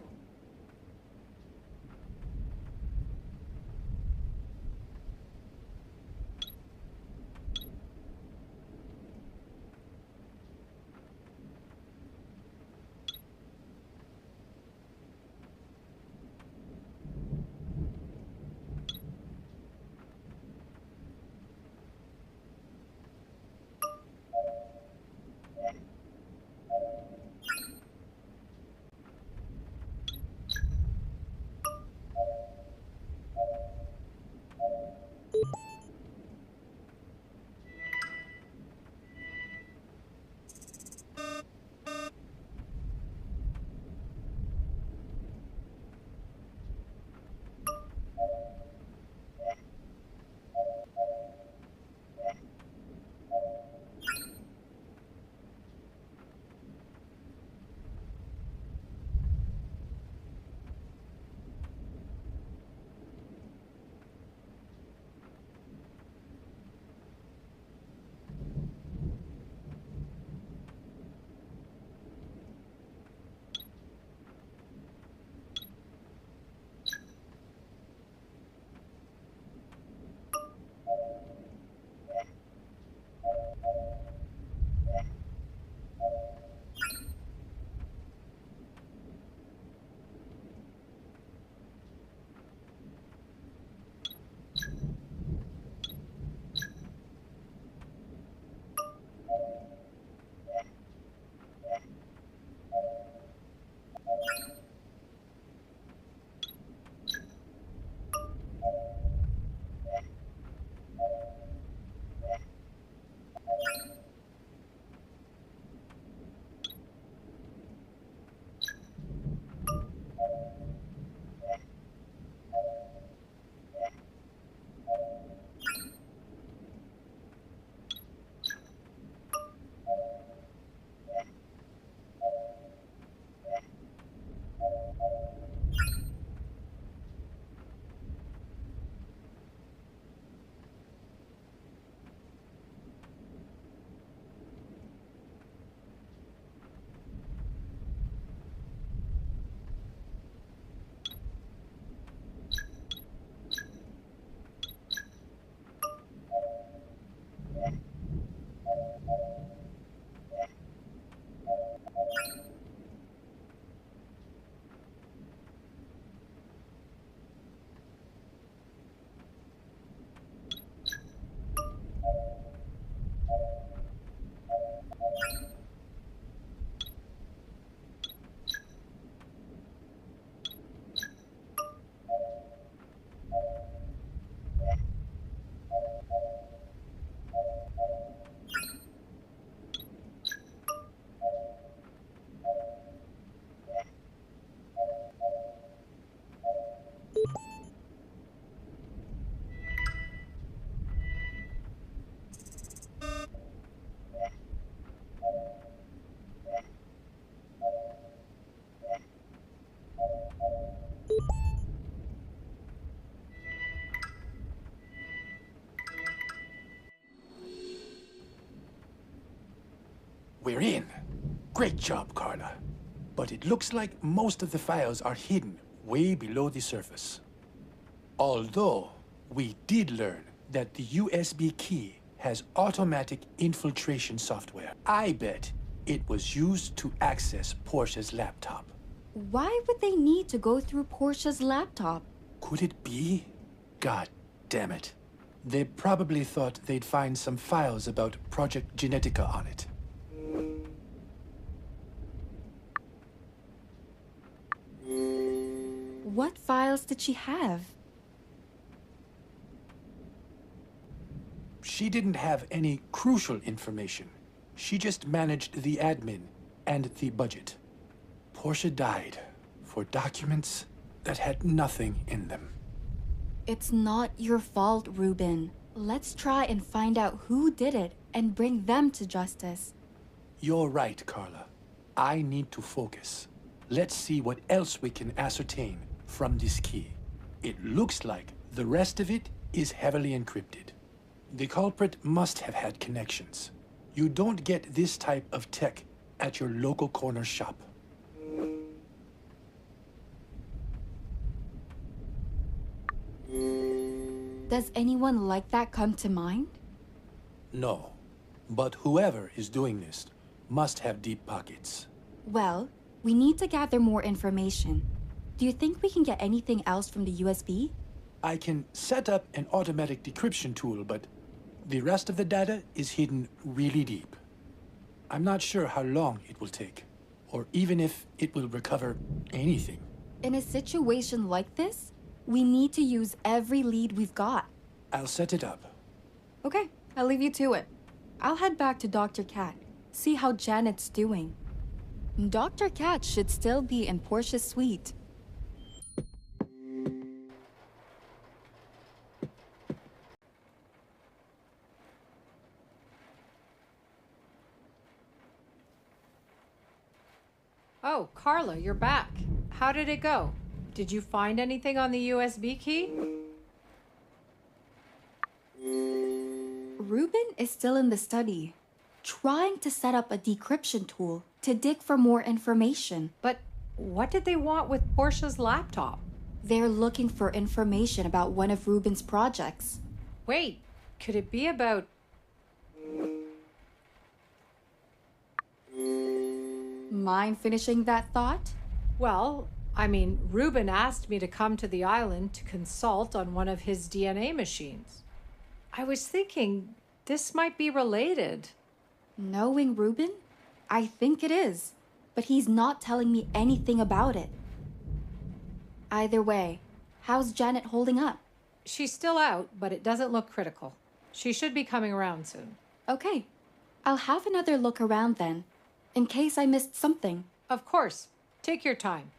We're in. Great job, Carla. But it looks like most of the files are hidden way below the surface. Although, we did learn that the USB key has automatic infiltration software. I bet it was used to access Portia's laptop. Why would they need to go through Portia's laptop? Could it be? God damn it. They probably thought they'd find some files about Project Genetica on it. What files did she have? She didn't have any crucial information. She just managed the admin and the budget. Portia died for documents that had nothing in them. It's not your fault, Ruben. Let's try and find out who did it and bring them to justice. You're right, Carla. I need to focus. Let's see what else we can ascertain from this key. It looks like the rest of it is heavily encrypted. The culprit must have had connections. You don't get this type of tech at your local corner shop. Does anyone like that come to mind? No. But whoever is doing this must have deep pockets. Well, we need to gather more information. Do you think we can get anything else from the USB? I can set up an automatic decryption tool, but the rest of the data is hidden really deep. I'm not sure how long it will take, or even if it will recover anything. In a situation like this, we need to use every lead we've got. I'll set it up. Okay, I'll leave you to it. I'll head back to Dr. Cat, see how Janet's doing. Dr. Cat should still be in Portia's suite. Oh, Carla, you're back. How did it go? Did you find anything on the USB key? Ruben is still in the study, trying to set up a decryption tool to dig for more information. But what did they want with Portia's laptop? They're looking for information about one of Ruben's projects. Wait, could it be about... Mind finishing that thought? Well, I mean, Ruben asked me to come to the island to consult on one of his DNA machines. I was thinking this might be related. Knowing Ruben, I think it is, but he's not telling me anything about it. Either way, how's Janet holding up? She's still out, but it doesn't look critical. She should be coming around soon. Okay, I'll have another look around then, in case I missed something. Of course. Take your time.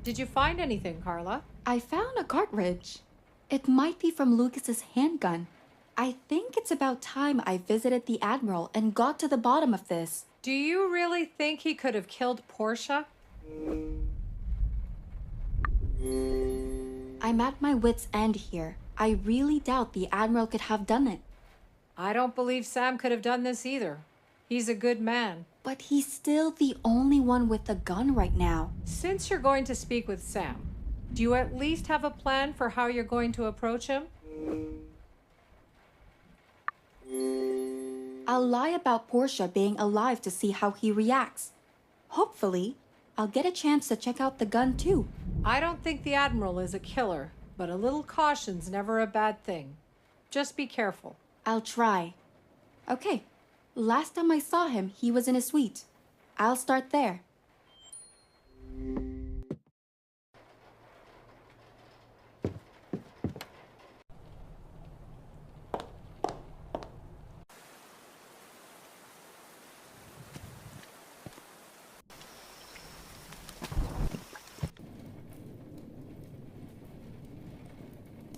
Did you find anything, Carla? I found a cartridge. It might be from Lucas's handgun. I think it's about time I visited the Admiral and got to the bottom of this. Do you really think he could have killed Portia? I'm at my wit's end here. I really doubt the Admiral could have done it. I don't believe Sam could have done this either. He's a good man. But he's still the only one with a gun right now. Since you're going to speak with Sam, do you at least have a plan for how you're going to approach him? I'll lie about Portia being alive to see how he reacts. Hopefully, I'll get a chance to check out the gun too. I don't think the Admiral is a killer, but a little caution's never a bad thing. Just be careful. I'll try. Okay, last time I saw him, he was in a suite. I'll start there.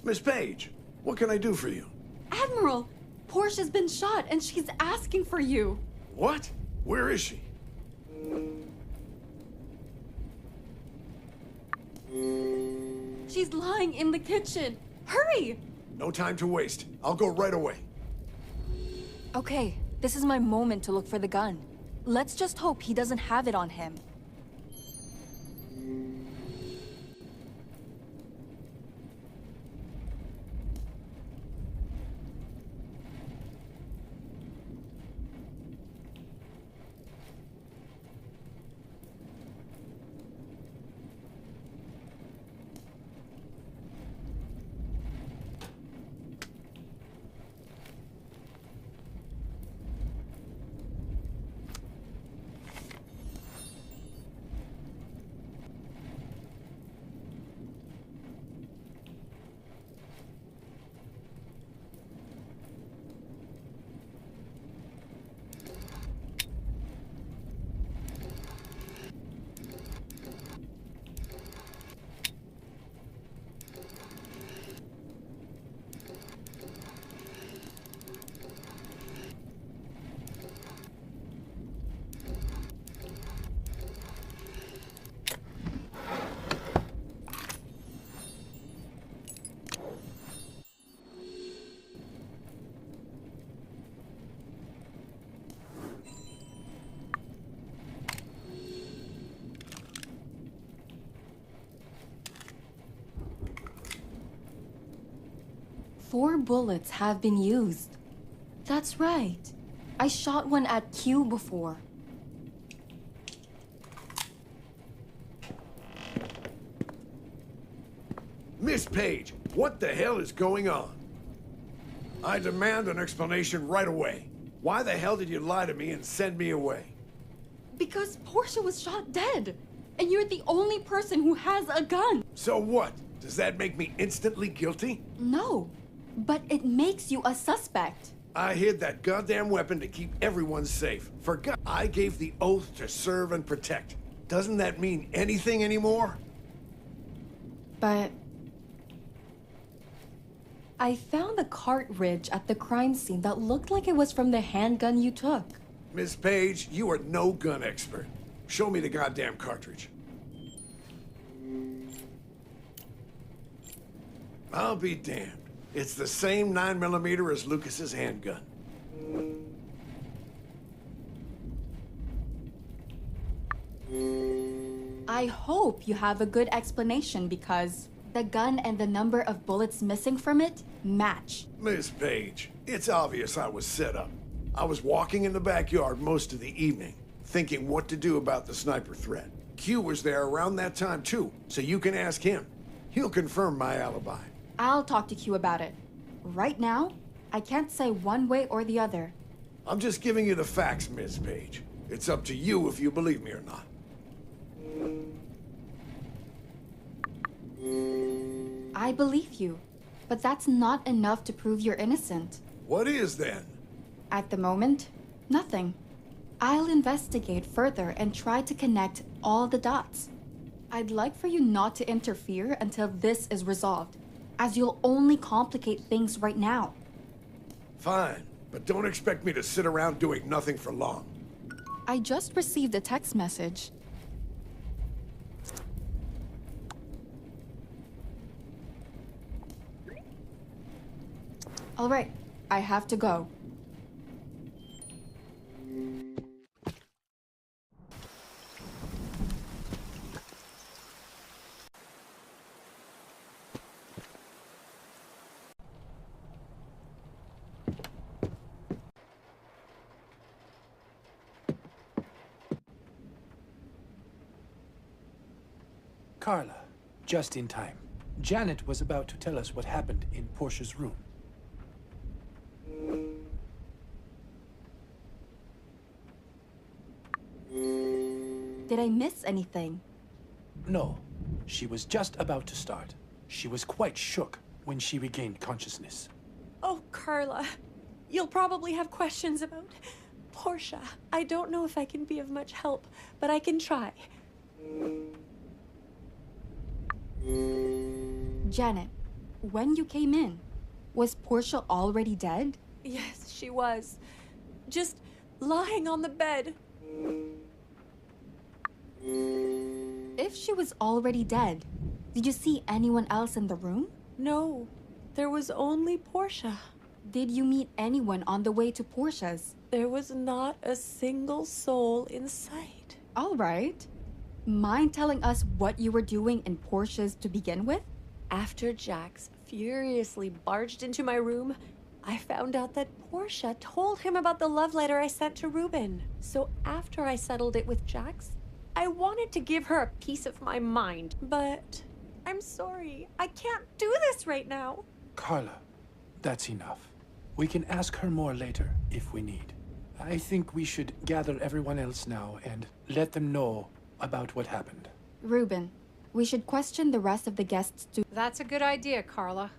Miss Page, what can I do for you? Admiral, Portia's been shot and she's asking for you. What? Where is she? She's lying in the kitchen. Hurry! No time to waste. I'll go right away. Okay, this is my moment to look for the gun. Let's just hope he doesn't have it on him. Four bullets have been used. That's right. I shot one at Q before. Miss Page, what the hell is going on? I demand an explanation right away. Why the hell did you lie to me and send me away? Because Portia was shot dead. And you're the only person who has a gun. So what? Does that make me instantly guilty? No, but it makes you a suspect. I hid that goddamn weapon to keep everyone safe. For God, I gave the oath to serve and protect. Doesn't that mean anything anymore? But I found a cartridge at the crime scene that looked like it was from the handgun you took. Miss Page, you are no gun expert. Show me the goddamn cartridge. I'll be damned. It's the same 9mm as Lucas's handgun. I hope you have a good explanation because the gun and the number of bullets missing from it match. Miss Page, it's obvious I was set up. I was walking in the backyard most of the evening, thinking what to do about the sniper threat. Q was there around that time too, so you can ask him. He'll confirm my alibi. I'll talk to Q about it. Right now, I can't say one way or the other. I'm just giving you the facts, Miss Page. It's up to you if you believe me or not. I believe you, but that's not enough to prove you're innocent. What is then? At the moment, nothing. I'll investigate further and try to connect all the dots. I'd like for you not to interfere until this is resolved, as you'll only complicate things right now. Fine, but don't expect me to sit around doing nothing for long. I just received a text message. All right, I have to go. Carla, just in time. Janet was about to tell us what happened in Portia's room. Did I miss anything? No, she was just about to start. She was quite shook when she regained consciousness. Oh, Carla, you'll probably have questions about Portia. I don't know if I can be of much help, but I can try. Janet, when you came in, was Portia already dead? Yes, she was. Just lying on the bed. If she was already dead, did you see anyone else in the room? No, there was only Portia. Did you meet anyone on the way to Portia's? There was not a single soul in sight. All right. Mind telling us what you were doing in Portia's to begin with? After Jax furiously barged into my room, I found out that Portia told him about the love letter I sent to Ruben. So after I settled it with Jax, I wanted to give her a piece of my mind, but I'm sorry, I can't do this right now. Carla, that's enough. We can ask her more later if we need. I think we should gather everyone else now and let them know about what happened. Ruben, we should question the rest of the guests too. That's a good idea, Carla.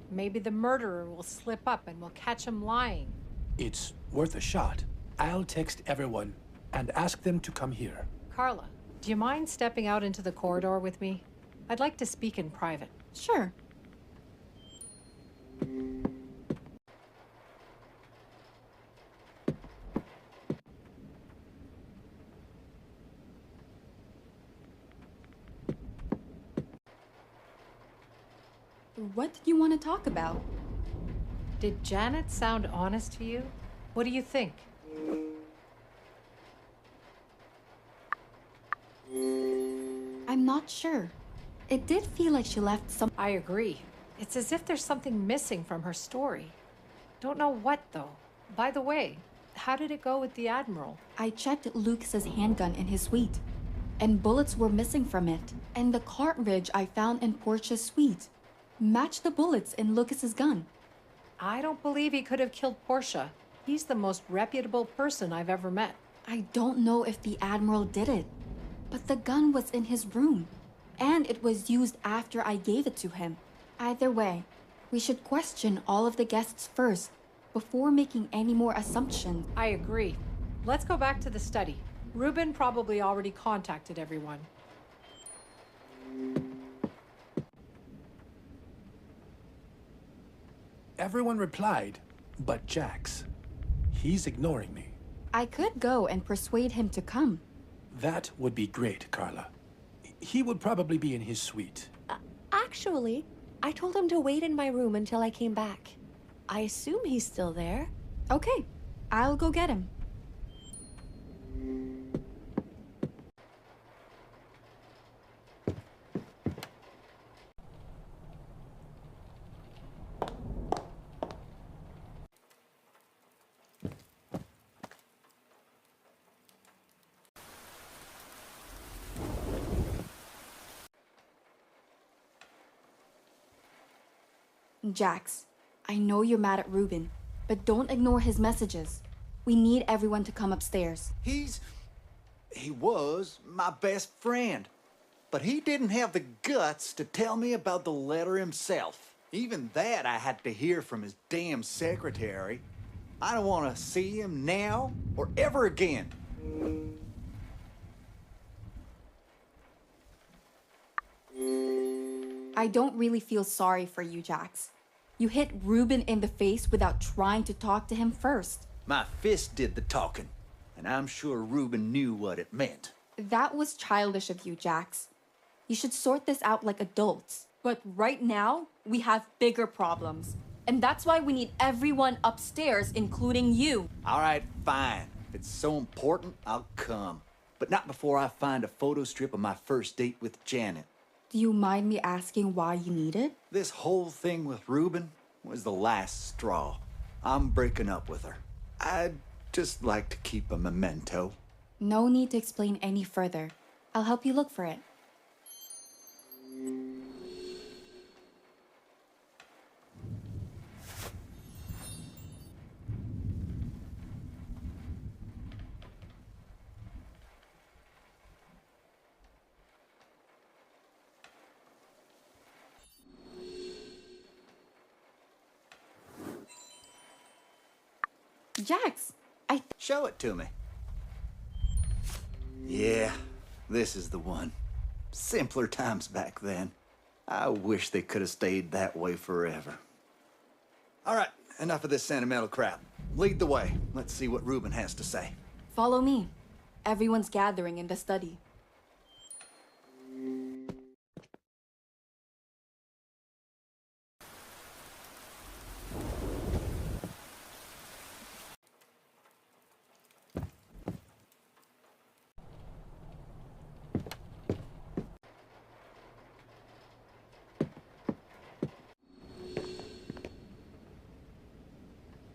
Maybe the murderer will slip up and we'll catch him lying. It's worth a shot. I'll text everyone and ask them to come here. Carla, do you mind stepping out into the corridor with me? I'd like to speak in private. Sure. What did you want to talk about? Did Janet sound honest to you? What do you think? I'm not sure. It did feel like she left some. I agree. It's as if there's something missing from her story. Don't know what, though. By the way, how did it go with the Admiral? I checked Lucas's handgun in his suite, and bullets were missing from it. And the cartridge I found in Portia's suite matched the bullets in Lucas's gun. I don't believe he could have killed Portia. He's the most reputable person I've ever met. I don't know if the Admiral did it, but the gun was in his room, and it was used after I gave it to him. Either way, we should question all of the guests first, before making any more assumptions. I agree. Let's go back to the study. Ruben probably already contacted everyone. Everyone replied, but Jax. He's ignoring me. I could go and persuade him to come. That would be great, Carla. He would probably be in his suite. Actually, I told him to wait in my room until I came back. I assume he's still there. Okay, I'll go get him. Jax, I know you're mad at Ruben, but don't ignore his messages. We need everyone to come upstairs. He was my best friend. But he didn't have the guts to tell me about the letter himself. Even that I had to hear from his damn secretary. I don't want to see him now or ever again. I don't really feel sorry for you, Jax. You hit Ruben in the face without trying to talk to him first. My fist did the talking, and I'm sure Ruben knew what it meant. That was childish of you, Jax. You should sort this out like adults. But right now, we have bigger problems. And that's why we need everyone upstairs, including you. All right, fine. If it's so important, I'll come. But not before I find a photo strip of my first date with Janet. Do you mind me asking why you need it? This whole thing with Ruben was the last straw. I'm breaking up with her. I'd just like to keep a memento. No need to explain any further. I'll help you look for it. Jax, Show it to me. Yeah, this is the one. Simpler times back then. I wish they could have stayed that way forever. All right, enough of this sentimental crap. Lead the way. Let's see what Ruben has to say. follow me. Everyone's gathering in the study.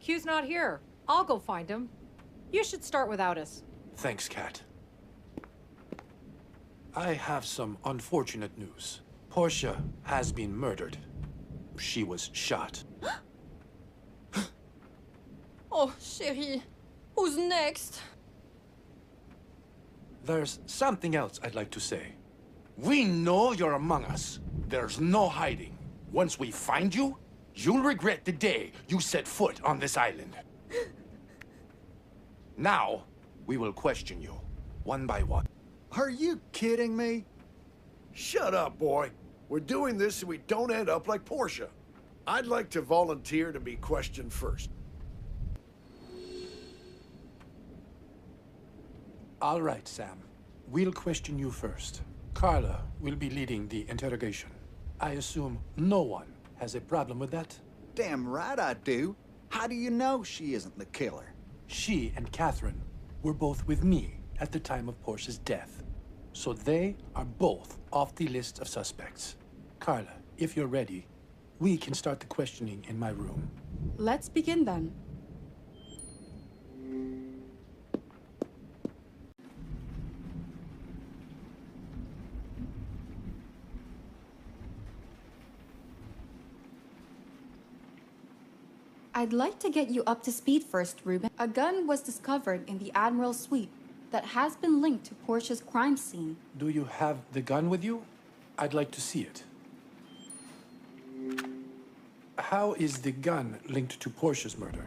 Q's not here. I'll go find him. You should start without us. Thanks, Kat. I have some unfortunate news. Portia has been murdered. She was shot. Oh, chérie. Who's next? There's something else I'd like to say. We know you're among us. There's no hiding. Once we find you, you'll regret the day you set foot on this island. Now, we will question you, one by one. Are you kidding me? Shut up, boy. We're doing this so we don't end up like Portia. I'd like to volunteer to be questioned first. All right, Sam. We'll question you first. Carla will be leading the interrogation. I assume no one has a problem with that? Damn right I do. How do you know she isn't the killer? She and Catherine were both with me at the time of Portia's death. So they are both off the list of suspects. Carla, if you're ready, we can start the questioning in my room. Let's begin then. I'd like to get you up to speed first, Ruben. A gun was discovered in the Admiral's suite that has been linked to Portia's crime scene. Do you have the gun with you? I'd like to see it. How is the gun linked to Portia's murder?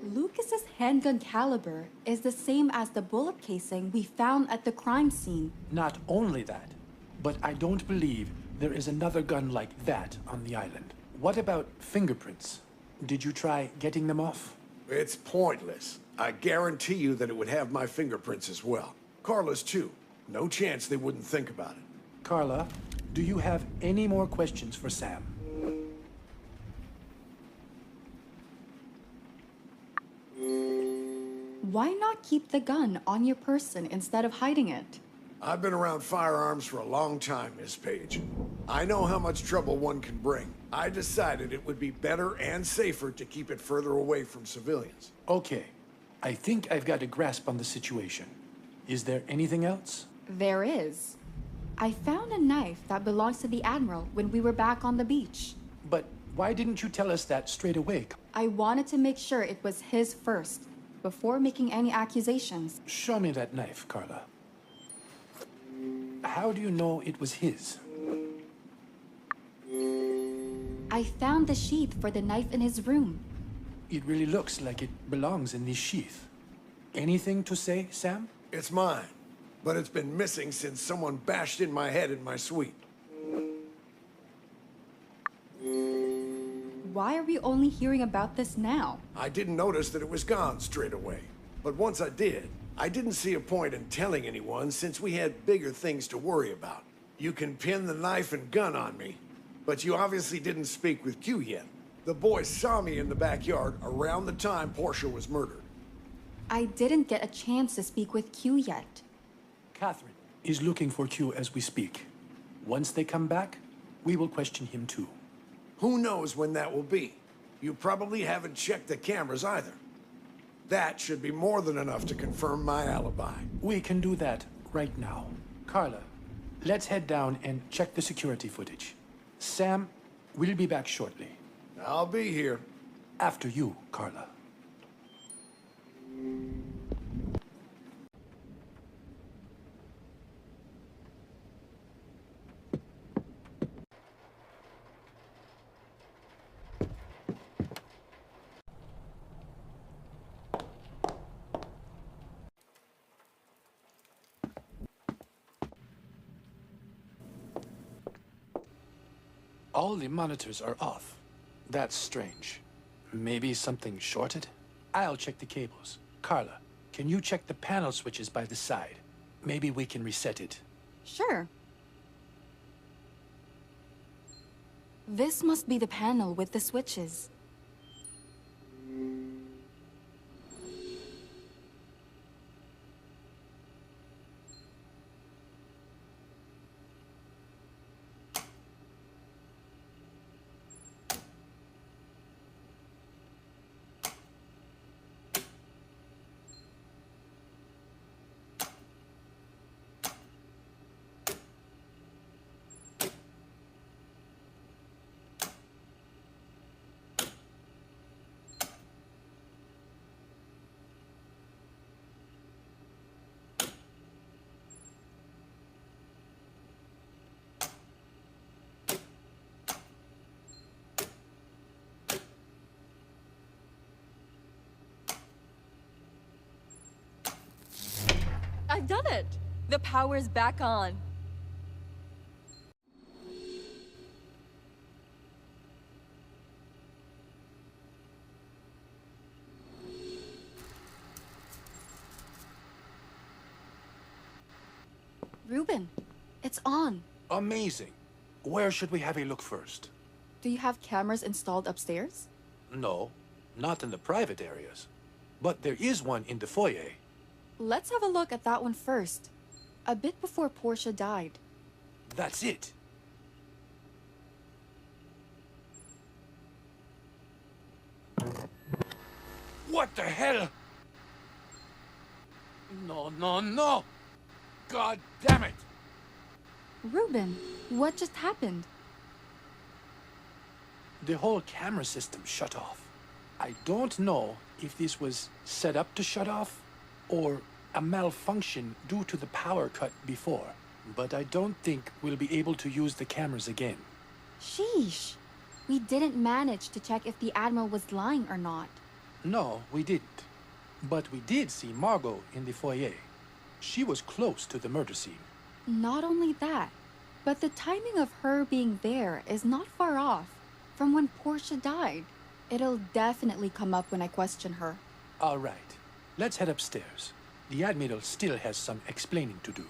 Lucas's handgun caliber is the same as the bullet casing we found at the crime scene. Not only that, but I don't believe there is another gun like that on the island. What about fingerprints? Did you try getting them off? It's pointless. I guarantee you that it would have my fingerprints as well. Carla's too. No chance they wouldn't think about it. Carla, do you have any more questions for Sam? Why not keep the gun on your person instead of hiding it? I've been around firearms for a long time, Miss Page. I know how much trouble one can bring. I decided it would be better and safer to keep it further away from civilians. Okay, I think I've got a grasp on the situation. Is there anything else? There is. I found a knife that belongs to the Admiral when we were back on the beach. But why didn't you tell us that straight away? I wanted to make sure it was his first, before making any accusations. Show me that knife, Carla. How do you know it was his? I found the sheath for the knife in his room. It really looks like it belongs in this sheath. Anything to say, Sam? It's mine. but it's been missing since someone bashed in my head in my suite. Why are we only hearing about this now? I didn't notice that it was gone straight away. But once I did, I didn't see a point in telling anyone since we had bigger things to worry about. You can pin the knife and gun on me, but you obviously didn't speak with Q yet. The boys saw me in the backyard around the time Portia was murdered. I didn't get a chance to speak with Q yet. Catherine is looking for Q as we speak. Once they come back, we will question him too. Who knows when that will be? You probably haven't checked the cameras either. That should be more than enough to confirm my alibi. We can do that right now. Carla, let's head down and check the security footage. Sam, we'll be back shortly. I'll be here. After you, Carla. All the monitors are off. That's strange. Maybe something shorted? I'll check the cables. Carla, can you check the panel switches by the side? Maybe we can reset it. Sure. This must be the panel with the switches. I've done it! The power's back on. Ruben, it's on. Amazing. Where should we have a look first? Do you have cameras installed upstairs? No, not in the private areas. But there is one in the foyer. Let's have a look at that one first. A bit before Portia died. That's it. What the hell? No, no, no! God damn it! Ruben, what just happened? The whole camera system shut off. I don't know if this was set up to shut off or a malfunction due to the power cut before, but I don't think we'll be able to use the cameras again. Sheesh. We didn't manage to check if the Admiral was lying or not. No, we didn't. But we did see Margot in the foyer. She was close to the murder scene. Not only that, but the timing of her being there is not far off from when Portia died. It'll definitely come up when I question her. All right, let's head upstairs. The Admiral still has some explaining to do.